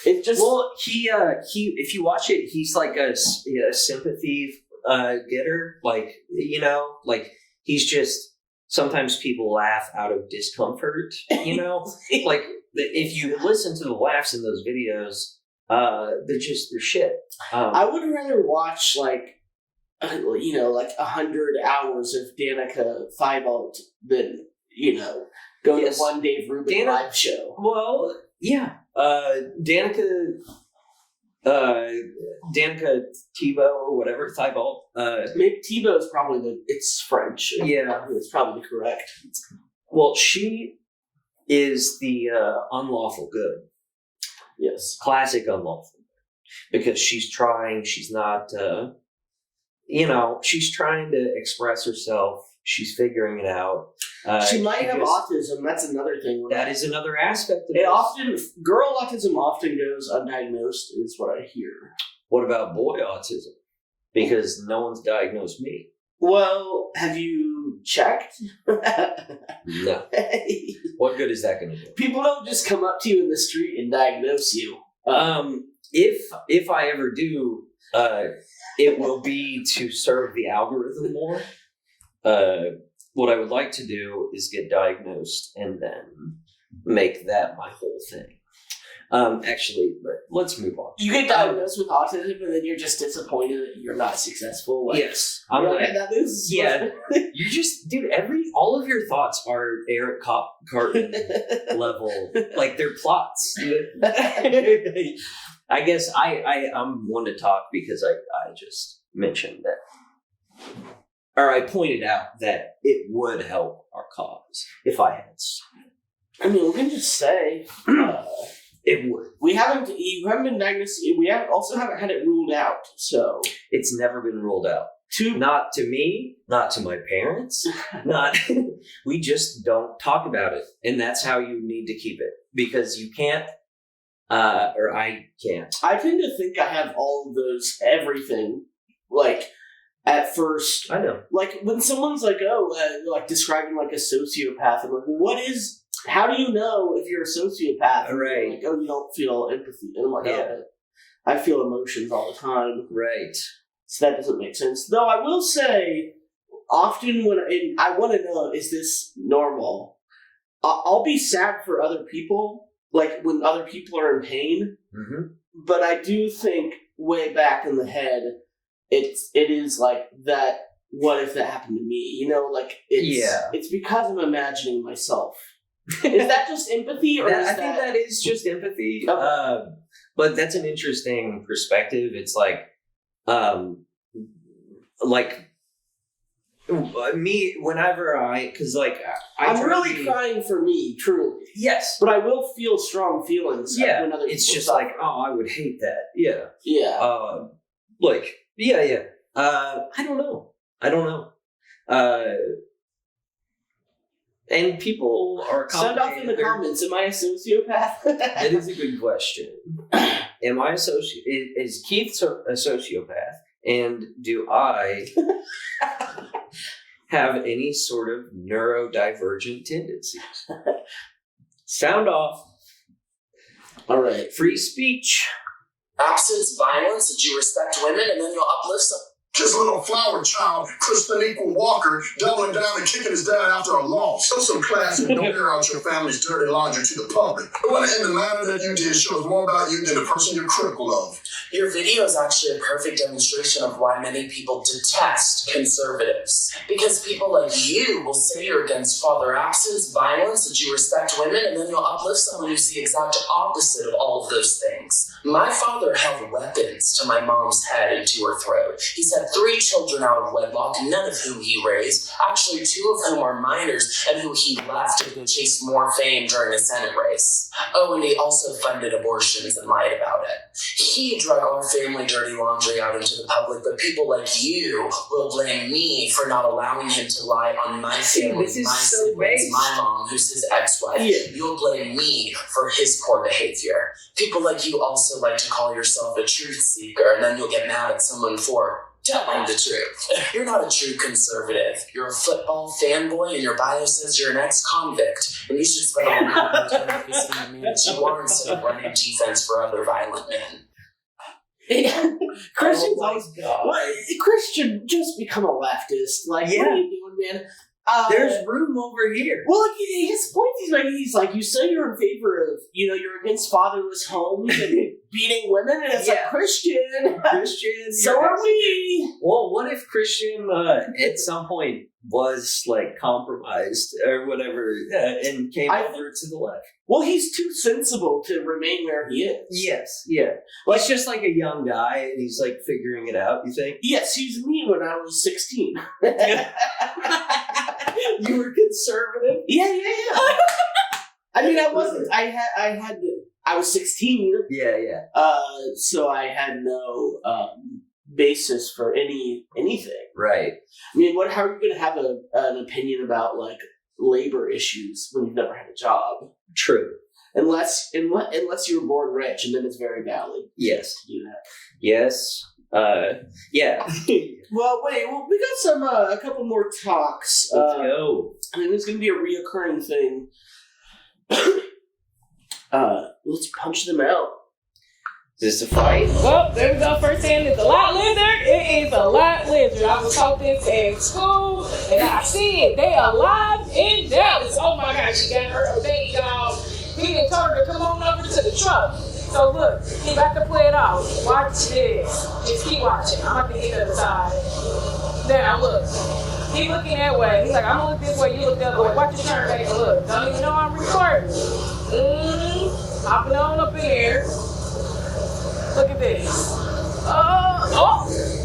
it's just... Well, he if you watch it, he's like a sympathy getter. Like, you know, like he's just... Sometimes people laugh out of discomfort, you know? Like, if you listen to the laughs in those videos, they're shit. I would rather watch, like, 100 hours of Danica Thibault than go to one Dave Rubin live show. Well, yeah. Danica Thibault or whatever, Thibault. Maybe Thibault is probably it's French. Yeah. It's probably correct. Well, she is the unlawful good. Yes. Classic unlawful. Because she's not, she's trying to express herself. She's figuring it out. She might have autism. That's another thing. That is another aspect of it. Girl autism often goes undiagnosed, is what I hear. What about boy autism? Because no one's diagnosed me. Well, have you checked? No. What good is that going to do? People don't just come up to you in the street and diagnose you. If I ever do, it will be to serve the algorithm more. What I would like to do is get diagnosed and then make that my whole thing. Actually, let's move on. You get diagnosed with autism and then you're just disappointed that you're not successful. Yes. You just, dude, all of your thoughts are Eric Cartman level. Like, they're plots. I guess I'm one to talk because I just mentioned that. Or I pointed out that it would help our cause if I had. I mean, we can just say it would. You haven't been diagnosed. We haven't had it ruled out. So it's never been ruled out. Not to me, not to my parents. We just don't talk about it, and that's how you need to keep it because you can't. Or I can't. I tend to think I have all of those, everything, like. At first, I know. Like when someone's like, like describing like a sociopath, I'm like, how do you know if you're a sociopath? Right. Like, you don't feel empathy. And I'm like, I feel emotions all the time. Right. So that doesn't make sense. Though I will say, often when I want to know, is this normal? I'll be sad for other people, like when other people are in pain. Mm-hmm. But I do think way back in the head, it is like that. What if that happened to me? It's because I'm imagining myself. Is that just empathy, or I think that is just empathy. Okay. But that's an interesting perspective. It's like me whenever I'm really crying for me, truly. Yes, but I will feel strong feelings. Yeah, when other it's just suffer. like, I would hate that. Yeah, yeah. Yeah. I don't know. And people are send off in the comments. Am I a sociopath? That is a good question. Am I a sociopath? Is Keith a sociopath? And do I have any sort of neurodivergent tendencies? Sound off. All right. Free speech. Absence, violence, that you respect women, and then you'll uplift some. His little flower child, Crispin Equal Walker, doubling down and kicking his dad after a loss. Show some class and don't air out your family's dirty laundry to the public. In the manner that you did shows more about you than the person you're critical of. Your video is actually a perfect demonstration of why many people detest conservatives. Because people like you will say you're against father absence, violence, that you respect women, and then you'll uplift someone who's the exact opposite of all of those things. My father held weapons to my mom's head and to her throat. He's had 3 children out of wedlock, none of whom he raised, actually 2 of whom are minors, and who he left to go chase more fame during a Senate race. Oh, and he also funded abortions and lied about it. He drug our family dirty laundry out into the public, but people like you will blame me for not allowing him to lie on my family, my siblings, my mom, who's his ex-wife. Yeah. You'll blame me for his poor behavior. People like you also like to call yourself a truth seeker, and then you'll get mad at someone for telling the truth. You're not a true conservative. You're a football fanboy, and your bio says you're an ex-convict, and you should spend all your time focusing on the man that you are instead of running defense for other violent men. Christian, just become a leftist. Like, what are you doing, man? There's room over here. Well, his point he's making, he's like, you say you're in favor of, you're against fatherless homes, and beating women, and it's like, Christian. Christian. So are we. Well, what if Christian at some point was like compromised or whatever and came over to the left? Well, he's too sensible to remain where he is. Yes, yeah. Like, he's just like a young guy and he's like figuring it out, you think? Yes, he's me when I was 16. You were conservative? Yeah. I mean, I wasn't. I was 16. Yeah. So I had no basis for anything. Right. I mean, how are you going to have an opinion about like labor issues when you've never had a job? True. Unless you were born rich, and then it's very valid. Yes. To do that. Yes. Yeah. Well, we got some a couple more talks. Let's go. I mean, it's going to be a reoccurring thing. Let's punch them out. Is this a fight? Well, there we go. First hand is a lot lizard. It is a lot lizard. I was taught this in school, and I see it. They alive in Dallas. Oh my gosh, she got her baby dog. He done told her to come on over to the truck. So look, he about to play it out. Watch this. Just keep watching. I'm about to get to the side. Now look. He looking that way. He's like, I'm gonna look this way, you look the other way. Watch your turn back and look. Don't even know I'm recording. Hopping on up in here. Look at this.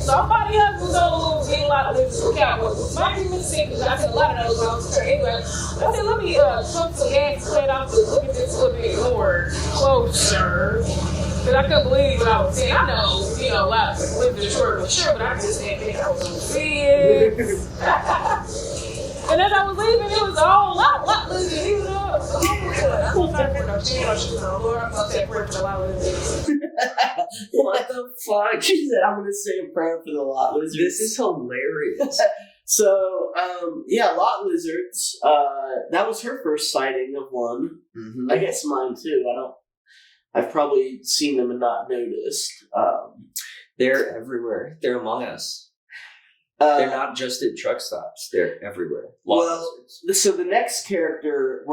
Somebody else was on a little getting a lot of lizards for Cowboys. Might be Mississippi, because I think a lot of those ones. Anyway, I said, let me pump some gas, play it off to look at this a little bit more closer. Because I couldn't believe what I was seeing. I know, a lot of lizards were for sure, but I just didn't think I was going to see it. And as I was leaving, it was all lot lizard. He was up. I was trying to put no shit on shit on. Lord, I'm going to say a prayer for the lot lizards. What the fuck? She said, I'm going to say a prayer for the lot lizards. This is hilarious. So, lot lizards. That was her first sighting of one. Mm-hmm. I guess mine too. I've probably seen them and not noticed. They're everywhere. They're among us. They're not just at truck stops. They're everywhere. So the next character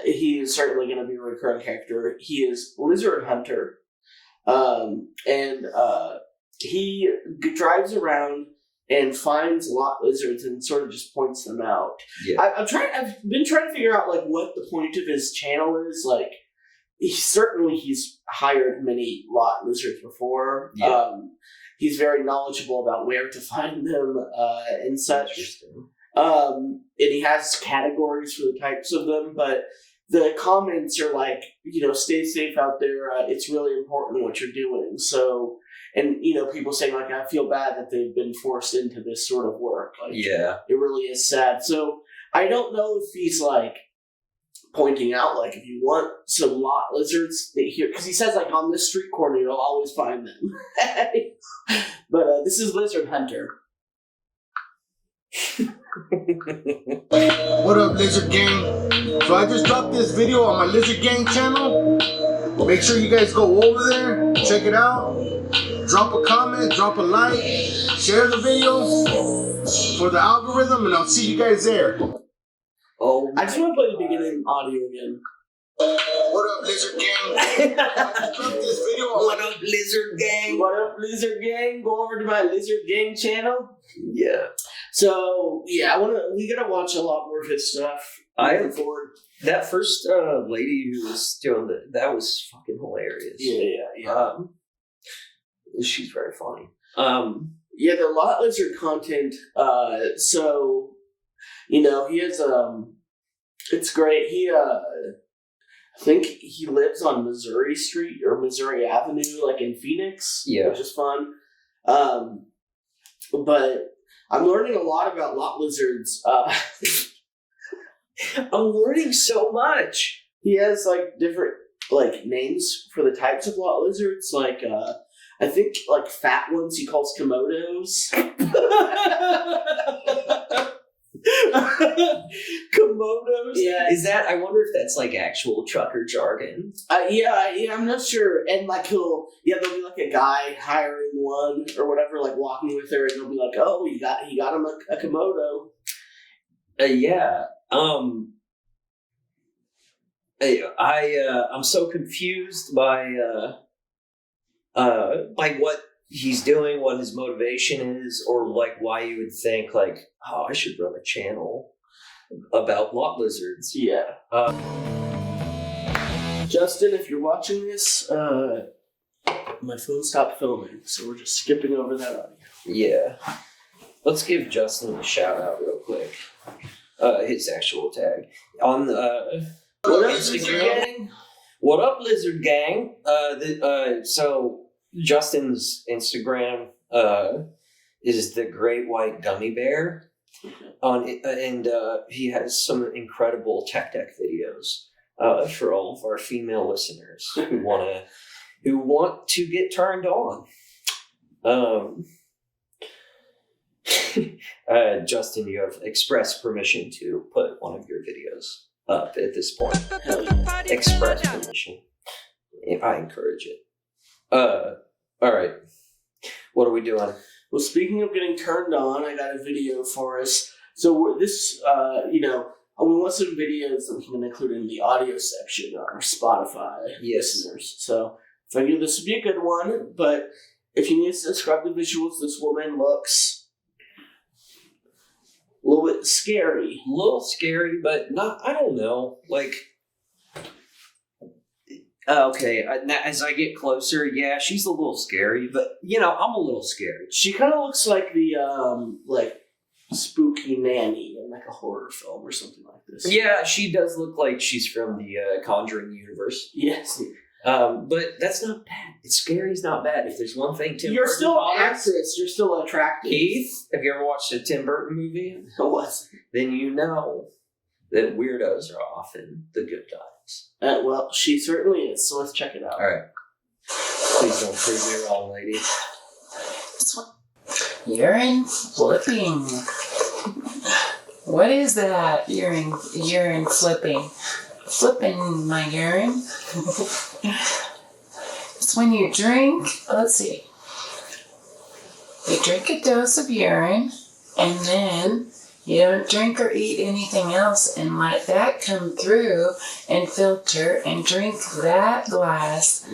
he is certainly going to be a recurring character. He is Lizard Hunter. He drives around and finds lot lizards and sort of just points them out. Yeah. I've been trying to figure out like what the point of his channel is. Like, he's hired many lot lizards before. Yeah. He's very knowledgeable about where to find them and such. And he has categories for the types of them, but the comments are like, stay safe out there. It's really important what you're doing. So, and people saying like, I feel bad that they've been forced into this sort of work. Like, yeah, it really is sad. So I don't know if he's like pointing out like, if you want some lot lizards here, because he says like on this street corner you'll always find them. But this is Lizard Hunter. What up, Lizard Gang? So I just dropped this video on my Lizard Gang channel. Make sure you guys go over there, check it out. Drop a comment, drop a like, share the video for the algorithm, and I'll see you guys there. Oh, I just want to play the beginning audio again. What up, Lizard Gang? I just dropped this video on What up, Lizard Gang? What up, Lizard Gang? Go over to my Lizard Gang channel. Yeah. So yeah, we gotta watch a lot more of his stuff. I forward that first lady who was doing that was fucking hilarious. Yeah. She's very funny. Yeah, the lot lizard content. So he has it's great. He I think he lives on Missouri Street or Missouri Avenue, like in Phoenix. Yeah, which is fun. But I'm learning a lot about lot lizards. I'm learning so much. He has like different like names for the types of lot lizards. Like I think like fat ones he calls Komodos. Komodos? Yeah. Is that, I wonder if that's like actual trucker jargon. Yeah, I'm not sure. And like there'll be like a guy hiring one or whatever, like walking with her, and they'll be like, "Oh, he got him a Komodo." Yeah. I'm so confused by what he's doing, what his motivation is, or like why you would think like, oh, I should run a channel about lot lizards. Yeah. Justin, if you're watching this, my phone stopped filming, so we're just skipping over that audio. Yeah. Let's give Justin a shout out real quick. His actual tag on What up, Instagram. What up, Lizard Gang? So Justin's Instagram is the Great White Gummy Bear, and he has some incredible tech deck videos for all of our female listeners who want to get turned on. Justin, you have express permission to put one of your videos up at this point. Hell yeah. Express permission. I encourage it. All right. What are we doing? Well, speaking of getting turned on, I got a video for us. So this, we want some videos that we can include in the audio section on our Spotify listeners. So I figured this would be a good one, but if you need to describe the visuals, this woman looks a little bit scary. A little scary, but not, I don't know. Like, okay, as I get closer, yeah, she's a little scary, but, I'm a little scared. She kind of looks like the, spooky nanny in, like, a horror film or something like this. Yeah, she does look like she's from the Conjuring universe. Yes. But that's not bad. Scary's not bad. If there's one thing Tim You're Burton still an follows- actress. You're still attractive. Keith, have you ever watched a Tim Burton movie? What? Then you know that weirdos are often the good guys. Well, she certainly is, so let's check it out. All right. Please don't prove me wrong, lady. Urine flipping. What is that? Urine flipping. Flipping my urine. It's when you drink. Let's see. You drink a dose of urine, and then you don't drink or eat anything else, and let that come through and filter and drink that glass.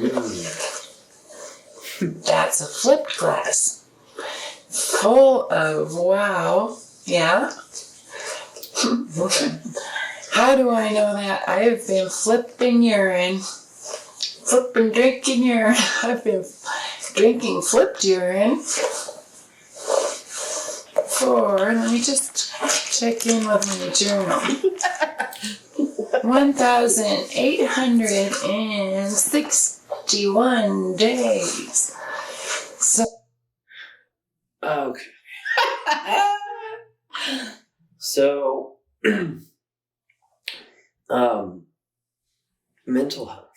That's a flipped glass. Full of wow. Yeah. How do I know that? I have been flipping urine. Drinking urine. I've been drinking flipped urine let me just check in with my journal. 1,861 days. So. Okay. So, mental health.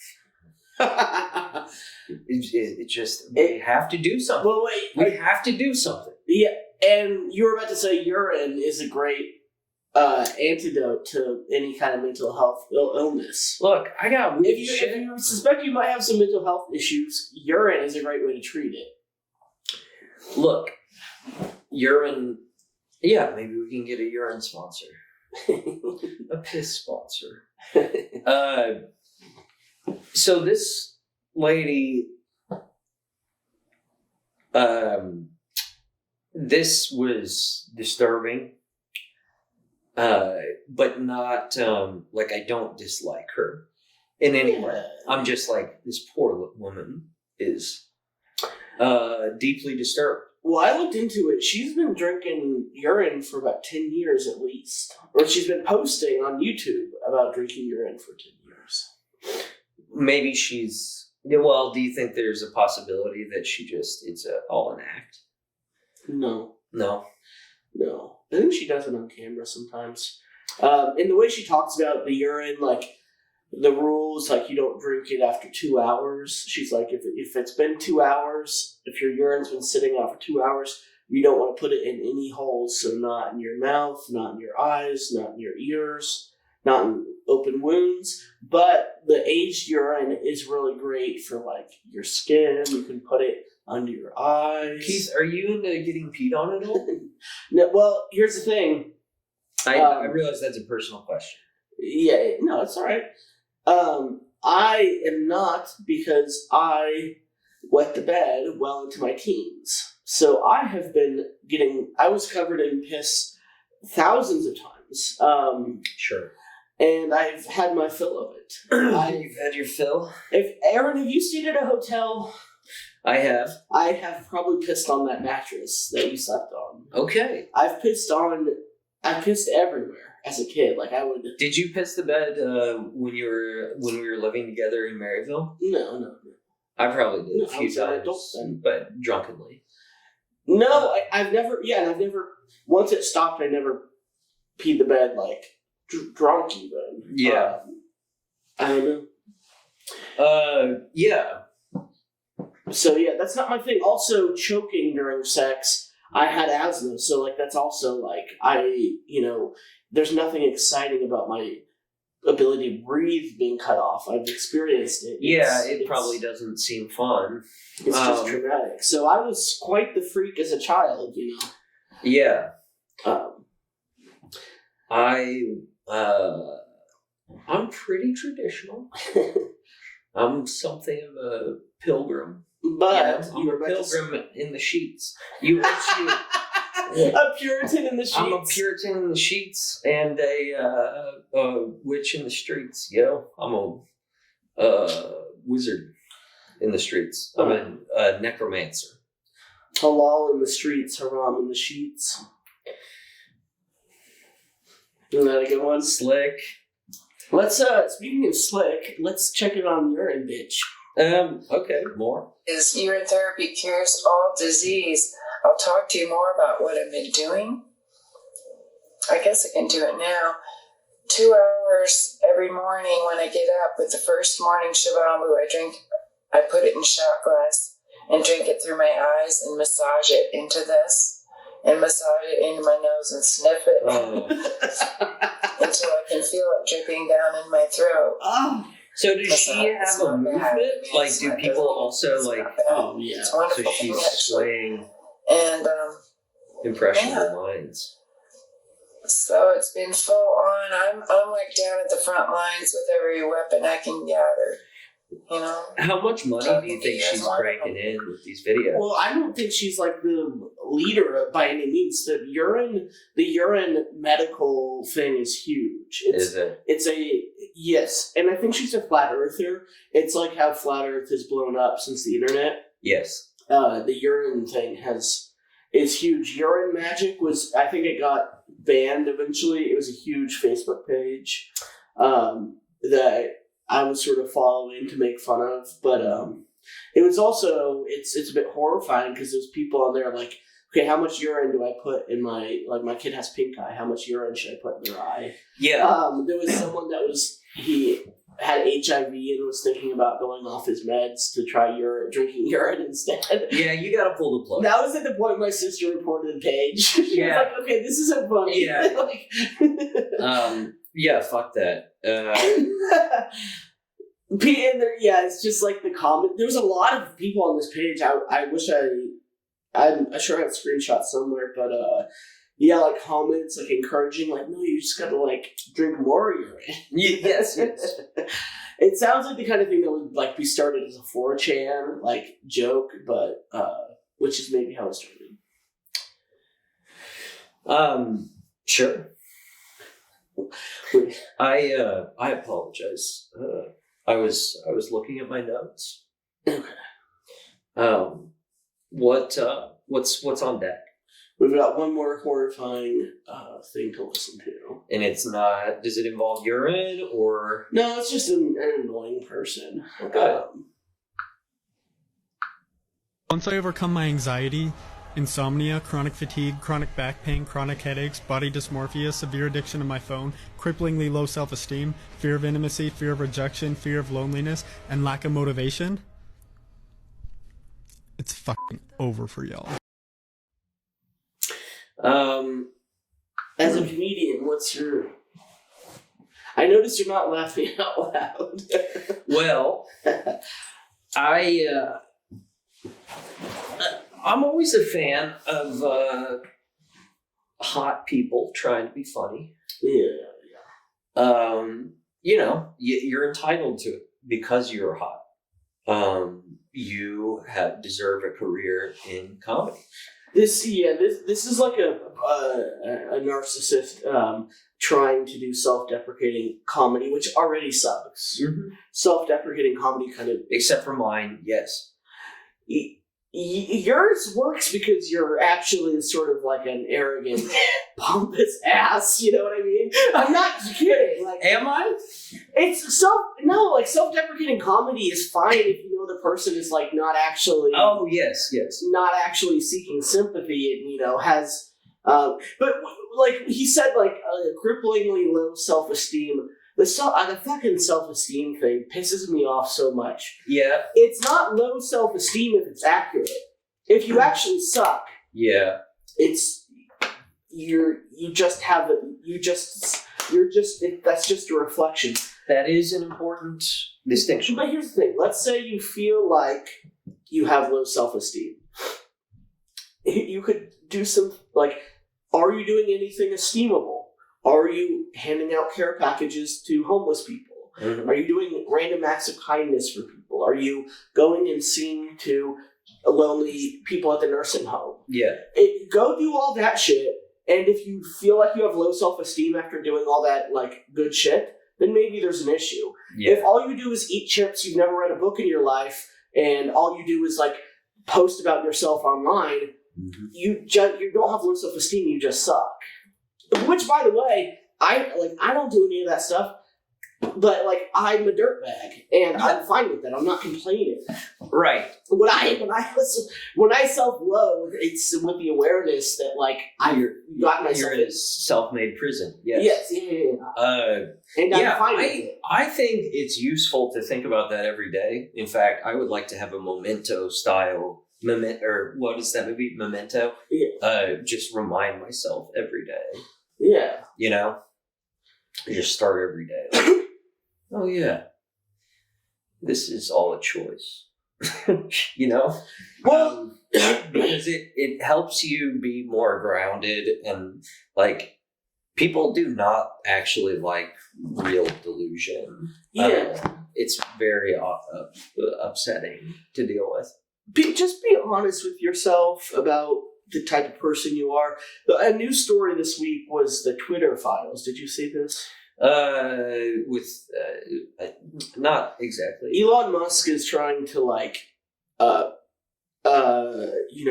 It just, we have to do something. Well, wait. We have to do something. Yeah, and you were about to say urine is a great antidote to any kind of mental health illness. Look, I got weird shit. If you suspect you might have some mental health issues, urine is a great way to treat it. Look, urine. Yeah, maybe we can get a urine sponsor. A piss sponsor. So this lady, this was disturbing, but not, like, I don't dislike her in any way. I'm just like, this poor woman is deeply disturbed. Well, I looked into it. She's been drinking urine for about 10 years at least. Or she's been posting on YouTube about drinking urine for 10 years. Maybe she's... Well, do you think there's a possibility that it's all an act? No. No? No. I think she does it on camera sometimes. And the way she talks about the urine, like, the rules, like, you don't drink it after 2 hours. She's like, if it's been 2 hours, if your urine's been sitting out for 2 hours, you don't want to put it in any holes. So not in your mouth, not in your eyes, not in your ears, not in open wounds. But the aged urine is really great for, like, your skin. You can put it under your eyes. Keith, are you into getting peed on at all? No, well, here's the thing. I realize that's a personal question. Yeah, no, it's all right. I am not, because I wet the bed well into my teens. So I was covered in piss thousands of times. Sure. And I've had my fill of it. You've had your fill? Aaron, have you stayed at a hotel? I have. I have probably pissed on that mattress that you slept on. Okay. I pissed everywhere as a kid. Like I would. Did you piss the bed when we were living together in Maryville? No. I probably did a few times, but drunkenly. No, I've never. Yeah, and I've never. Once it stopped, I never peed the bed like drunk even. Yeah. I don't know. Yeah. So yeah, that's not my thing. Also, choking during sex. I had asthma, so like that's also like there's nothing exciting about my ability to breathe being cut off. I've experienced it. It probably doesn't seem fun. It's just traumatic. So I was quite the freak as a child, Yeah. I'm pretty traditional. I'm something of a pilgrim. But I'm a pilgrim in the sheets. A Puritan in the sheets. I'm a Puritan in the sheets and a witch in the streets. I'm a wizard in the streets. I'm a necromancer. Halal in the streets, haram in the sheets. Isn't that a good one? Slick. Let's speaking of slick, let's check it on urine, bitch. Okay, more. Is urine therapy cures all disease? I'll talk to you more about what I've been doing. I guess I can do it now. 2 hours every morning when I get up with the first morning shabamu, I put it in a shot glass and drink it through my eyes and massage it into this and massage it into my nose and sniff it until I can feel it dripping down in my throat. Oh. So does she have a movement? Like, do people also like? Oh yeah. It's wonderful. So she's swaying and impressionable lines. So it's been full on. I'm like down at the front lines with every weapon I can gather. How much money do you think she's cranking in with these videos? Well, I don't think she's like the leader by any means. The urine medical thing is huge. Is it? Yes, and I think she's a flat earther. It's like how flat Earth has blown up since the internet. Yes. The urine thing is huge. Urine Magic I think it got banned eventually. It was a huge Facebook page that I was sort of following to make fun of, but it was also it's a bit horrifying because there's people on there like, okay, how much urine do I put in my kid has pink eye? How much urine should I put in their eye? Yeah. There was someone he had HIV and was thinking about going off his meds to try drinking urine instead. Yeah, you gotta pull the plug. That was at the point my sister reported the page. She was like, okay, this isn't funny. Yeah. Yeah, fuck that. It's just like the comment. There's a lot of people on this page. I wish I'm sure I have screenshots somewhere, but like comments like encouraging, like, no, you just gotta like drink more urine. Yes. It sounds like the kind of thing that would like be started as a 4chan like joke, but which is maybe how it started. Sure. I apologize. I was looking at my notes. Okay. What's on deck? We've got one more horrifying thing to listen to. And it's not. Does it involve urine or? No, it's just an annoying person. Okay. Once I overcome my anxiety, insomnia, chronic fatigue, chronic back pain, chronic headaches, body dysmorphia, severe addiction to my phone, cripplingly low self-esteem, fear of intimacy, fear of rejection, fear of loneliness, and lack of motivation, it's fucking over for y'all. As a comedian, what's your... I noticed you're not laughing out loud. Well, I'm always a fan of hot people trying to be funny. Yeah. you're entitled to it because you're hot. You deserve a career in comedy. This is like a narcissist trying to do self-deprecating comedy, which already sucks. Mm-hmm. Self-deprecating comedy kind of... Except for mine, yes. Yours works because you're actually sort of like an arrogant, pompous ass. You know what I mean? I'm not kidding. Like, am I? It's self-deprecating comedy is fine if you know the person is like not actually. Oh yes. Not actually seeking sympathy and has, but like he said, like cripplingly low self-esteem. The fucking self-esteem thing pisses me off so much. Yeah. It's not low self-esteem if it's accurate. If you actually suck. Yeah. That's just a reflection. That is an important distinction. But here's the thing. Let's say you feel like you have low self-esteem. You could do some, like, are you doing anything esteemable? Are you handing out care packages to homeless people? Mm-hmm. Are you doing random acts of kindness for people? Are you going and singing to lonely people at the nursing home? Yeah. Go do all that shit, and if you feel like you have low self-esteem after doing all that, like, good shit, then maybe there's an issue. Yeah. If all you do is eat chips, you've never read a book in your life, and all you do is, like, post about yourself online, mm-hmm. you don't have low self-esteem, you just suck. Which, by the way, I don't do any of that stuff, but like I'm a dirtbag, and I'm fine with that. I'm not complaining. Right. When I self-loathe, it's with the awareness that like I got myself in a self-made prison. Yes. Yes. Yeah. And I'm fine with it. I think it's useful to think about that every day. In fact, I would like to have a Memento style. Or what is that movie? Memento? Yeah. Just remind myself every day. Yeah. Just start every day. Like, oh yeah. This is all a choice. Well, because it helps you be more grounded, and like people do not actually like real delusion. Yeah. It's very upsetting to deal with. Just be honest with yourself about the type of person you are. A news story this week was the Twitter files. Did you see this? Not exactly. Elon Musk is trying to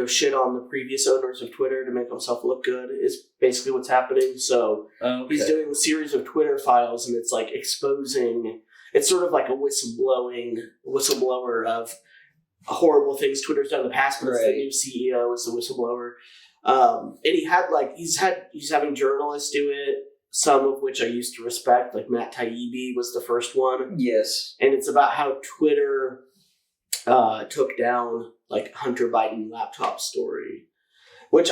shit on the previous owners of Twitter to make himself look good. Is basically what's happening. So he's doing a series of Twitter files, and it's like exposing. It's sort of like a whistleblower of horrible things Twitter's done in the past, but it's the new CEO is the whistleblower. And he's having journalists do it, some of which I used to respect, like Matt Taibbi was the first one. Yes. And it's about how Twitter took down like Hunter Biden laptop story, which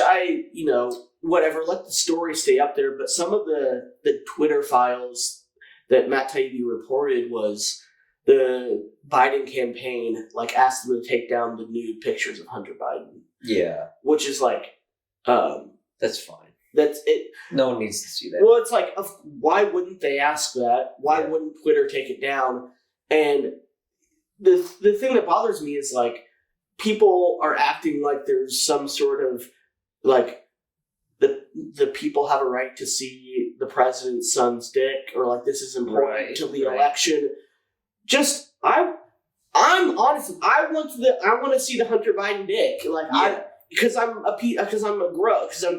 whatever, let the story stay up there. But some of the Twitter files that Matt Taibbi reported was the Biden campaign asked them to take down the nude pictures of Hunter Biden. Yeah. Which is that's fine. That's it. No one needs to see that. Well, it's why wouldn't they ask that? Why wouldn't Twitter take it down? And the thing that bothers me is people are acting like there's some sort of the people have a right to see the president's son's dick, or this is important to the election. I'm honest. I want to see the Hunter Biden dick. Because I'm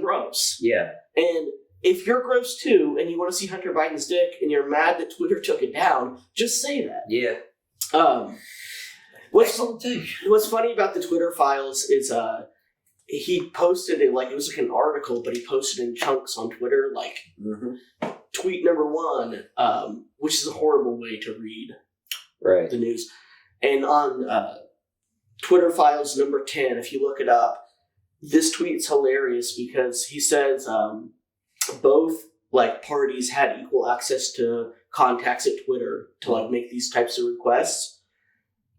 gross. Yeah. And if you're gross too, and you want to see Hunter Biden's dick, and you're mad that Twitter took it down, just say that. Yeah. What's funny about the Twitter files is he posted it it was an article, but he posted in chunks on Twitter, tweet number 1, which is a horrible way to read the news. And on Twitter files number 10, if you look it up, this tweet's hilarious because he says both parties had equal access to contacts at Twitter to make these types of requests,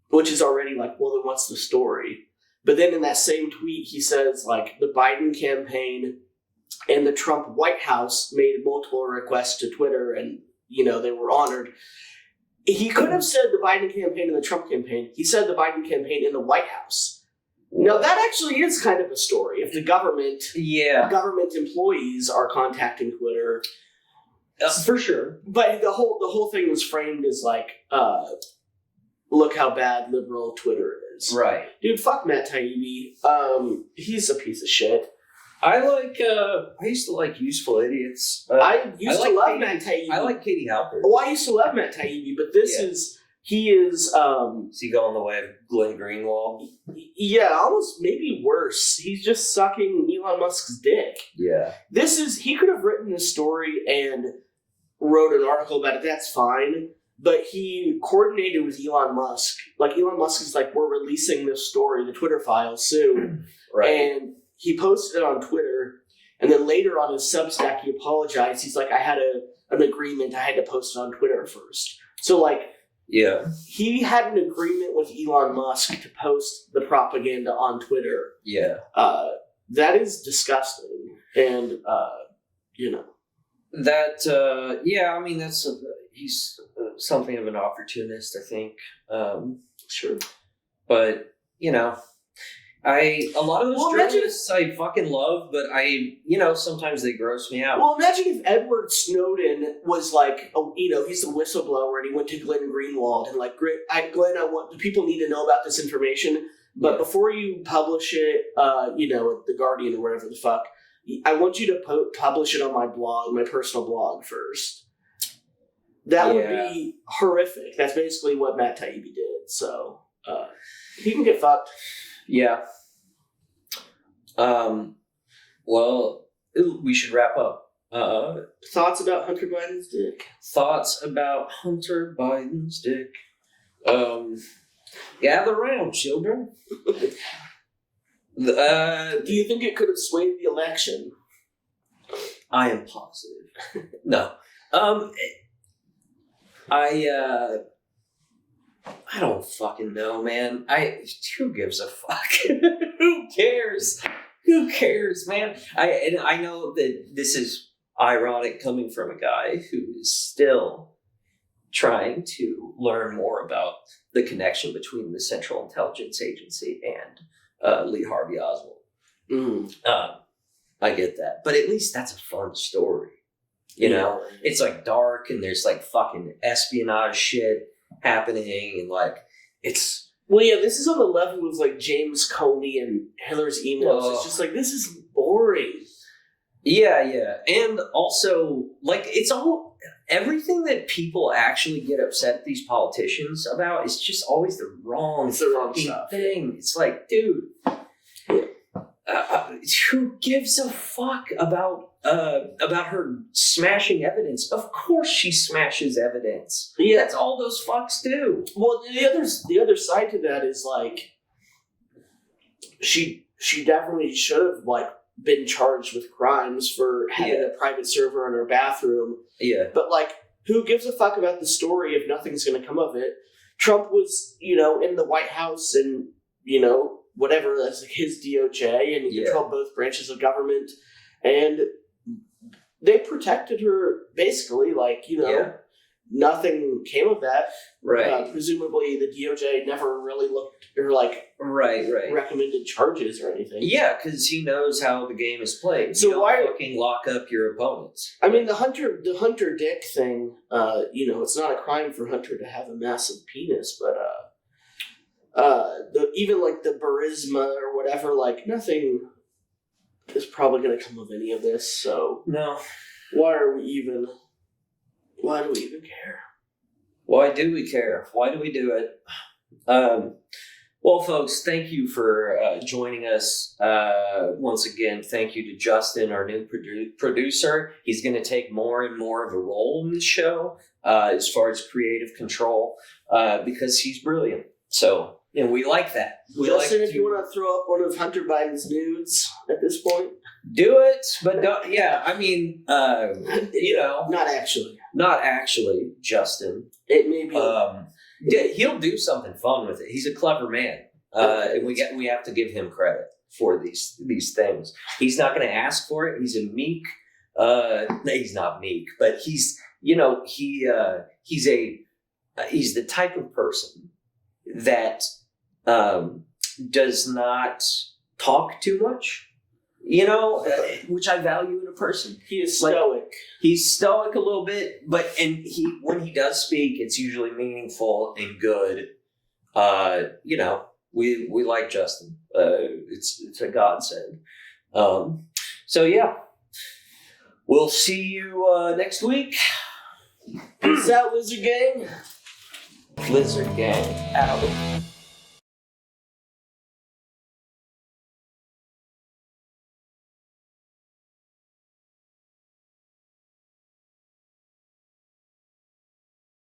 which is already well, then what's the story? But then in that same tweet, he says the Biden campaign and the Trump White House made multiple requests to Twitter, and they were honored. He could have said the Biden campaign and the Trump campaign. He said the Biden campaign in the White House. Now, that actually is kind of a story. If the government employees are contacting Twitter, for sure. But the whole thing was framed as like, look how bad liberal Twitter is. Right. Dude, fuck Matt Taibbi. He's a piece of shit. I used to like Useful Idiots. I used to love Katie, Matt Taibbi. I like Katie Halper. Oh, I used to love Matt Taibbi, but he is... Is he going the way of Glenn Greenwald? Yeah, almost maybe worse. He's just sucking Elon Musk's dick. Yeah. He could have written this story and wrote an article about it, that's fine, but he coordinated with Elon Musk. Like, Elon Musk is like, we're releasing this story, the Twitter files, soon. Right. And he posted it on Twitter, and then later on his Substack, he apologized. He's like, I had an agreement, I had to post it on Twitter first. So, like, yeah, he had an agreement with Elon Musk to post the propaganda on Twitter. Yeah. That is disgusting. And, That, yeah, I mean, he's something of an opportunist, I think. Sure. But, a lot of those journalists I fucking love, but sometimes they gross me out. Well, imagine if Edward Snowden was like, he's a whistleblower and he went to Glenn Greenwald and like, Glenn, people need to know about this information, but before you publish it, at The Guardian or whatever the fuck, I want you to publish it on my blog, my personal blog first. That would be horrific. That's basically what Matt Taibbi did. So, he can get fucked. Yeah. Well, we should wrap up. Thoughts about Hunter Biden's dick? Thoughts about Hunter Biden's dick. Gather round, children. Do you think it could have swayed the election? I am positive. No. I don't fucking know, man. Who gives a fuck? Who cares? Who cares, man? I know that this is ironic coming from a guy who is still trying to learn more about the connection between the Central Intelligence Agency and Lee Harvey Oswald. I get that. But at least that's a fun story. You know? It's like dark and there's like fucking espionage shit happening and like it's... Well, yeah, this is on the level of like James Comey and Hillary's emails. It's just like, this is boring. Yeah. And also, like, it's all... Everything that people actually get upset at these politicians about is just always the wrong thing. It's like, dude... who gives a fuck about her smashing evidence? Of course she smashes evidence. Yeah. That's all those fucks do. Well, the other side to that is like she definitely should have like been charged with crimes for having a private server in her bathroom. Yeah. But like, who gives a fuck about the story if nothing's going to come of it? Trump was, in the White House and, whatever, that's like his DOJ, and he controlled both branches of government, and they protected her basically, like, nothing came of that. Right. Presumably the DOJ never really looked or like recommended charges or anything. Yeah, because he knows how the game is played. So why fucking lock up your opponents? I mean, the Hunter Dick thing, it's not a crime for Hunter to have a massive penis, but even like the Burisma or whatever, like nothing is probably going to come of any of this. So no, why do we even care? Why do we care? Why do we do it? Well, folks, thank you for joining us once again. Thank you to Justin, our new producer. He's going to take more and more of a role in this show as far as creative control because he's brilliant. So, and we like that. Justin, if you want to throw up one of Hunter Biden's nudes at this point, do it. But don't, I mean, not actually. Not actually, Justin. It may be. He'll do something fun with it. He's a clever man, and we have to give him credit for these things. He's not going to ask for it. He's a meek. He's not meek, but he's he's the type of person that does not talk too much, which I value in a person. He is stoic. He's stoic a little bit, but when he does speak, it's usually meaningful and good. We like Justin. It's a godsend. So yeah, we'll see you next week. Peace out, Lizard Gang. Lizard Gang out.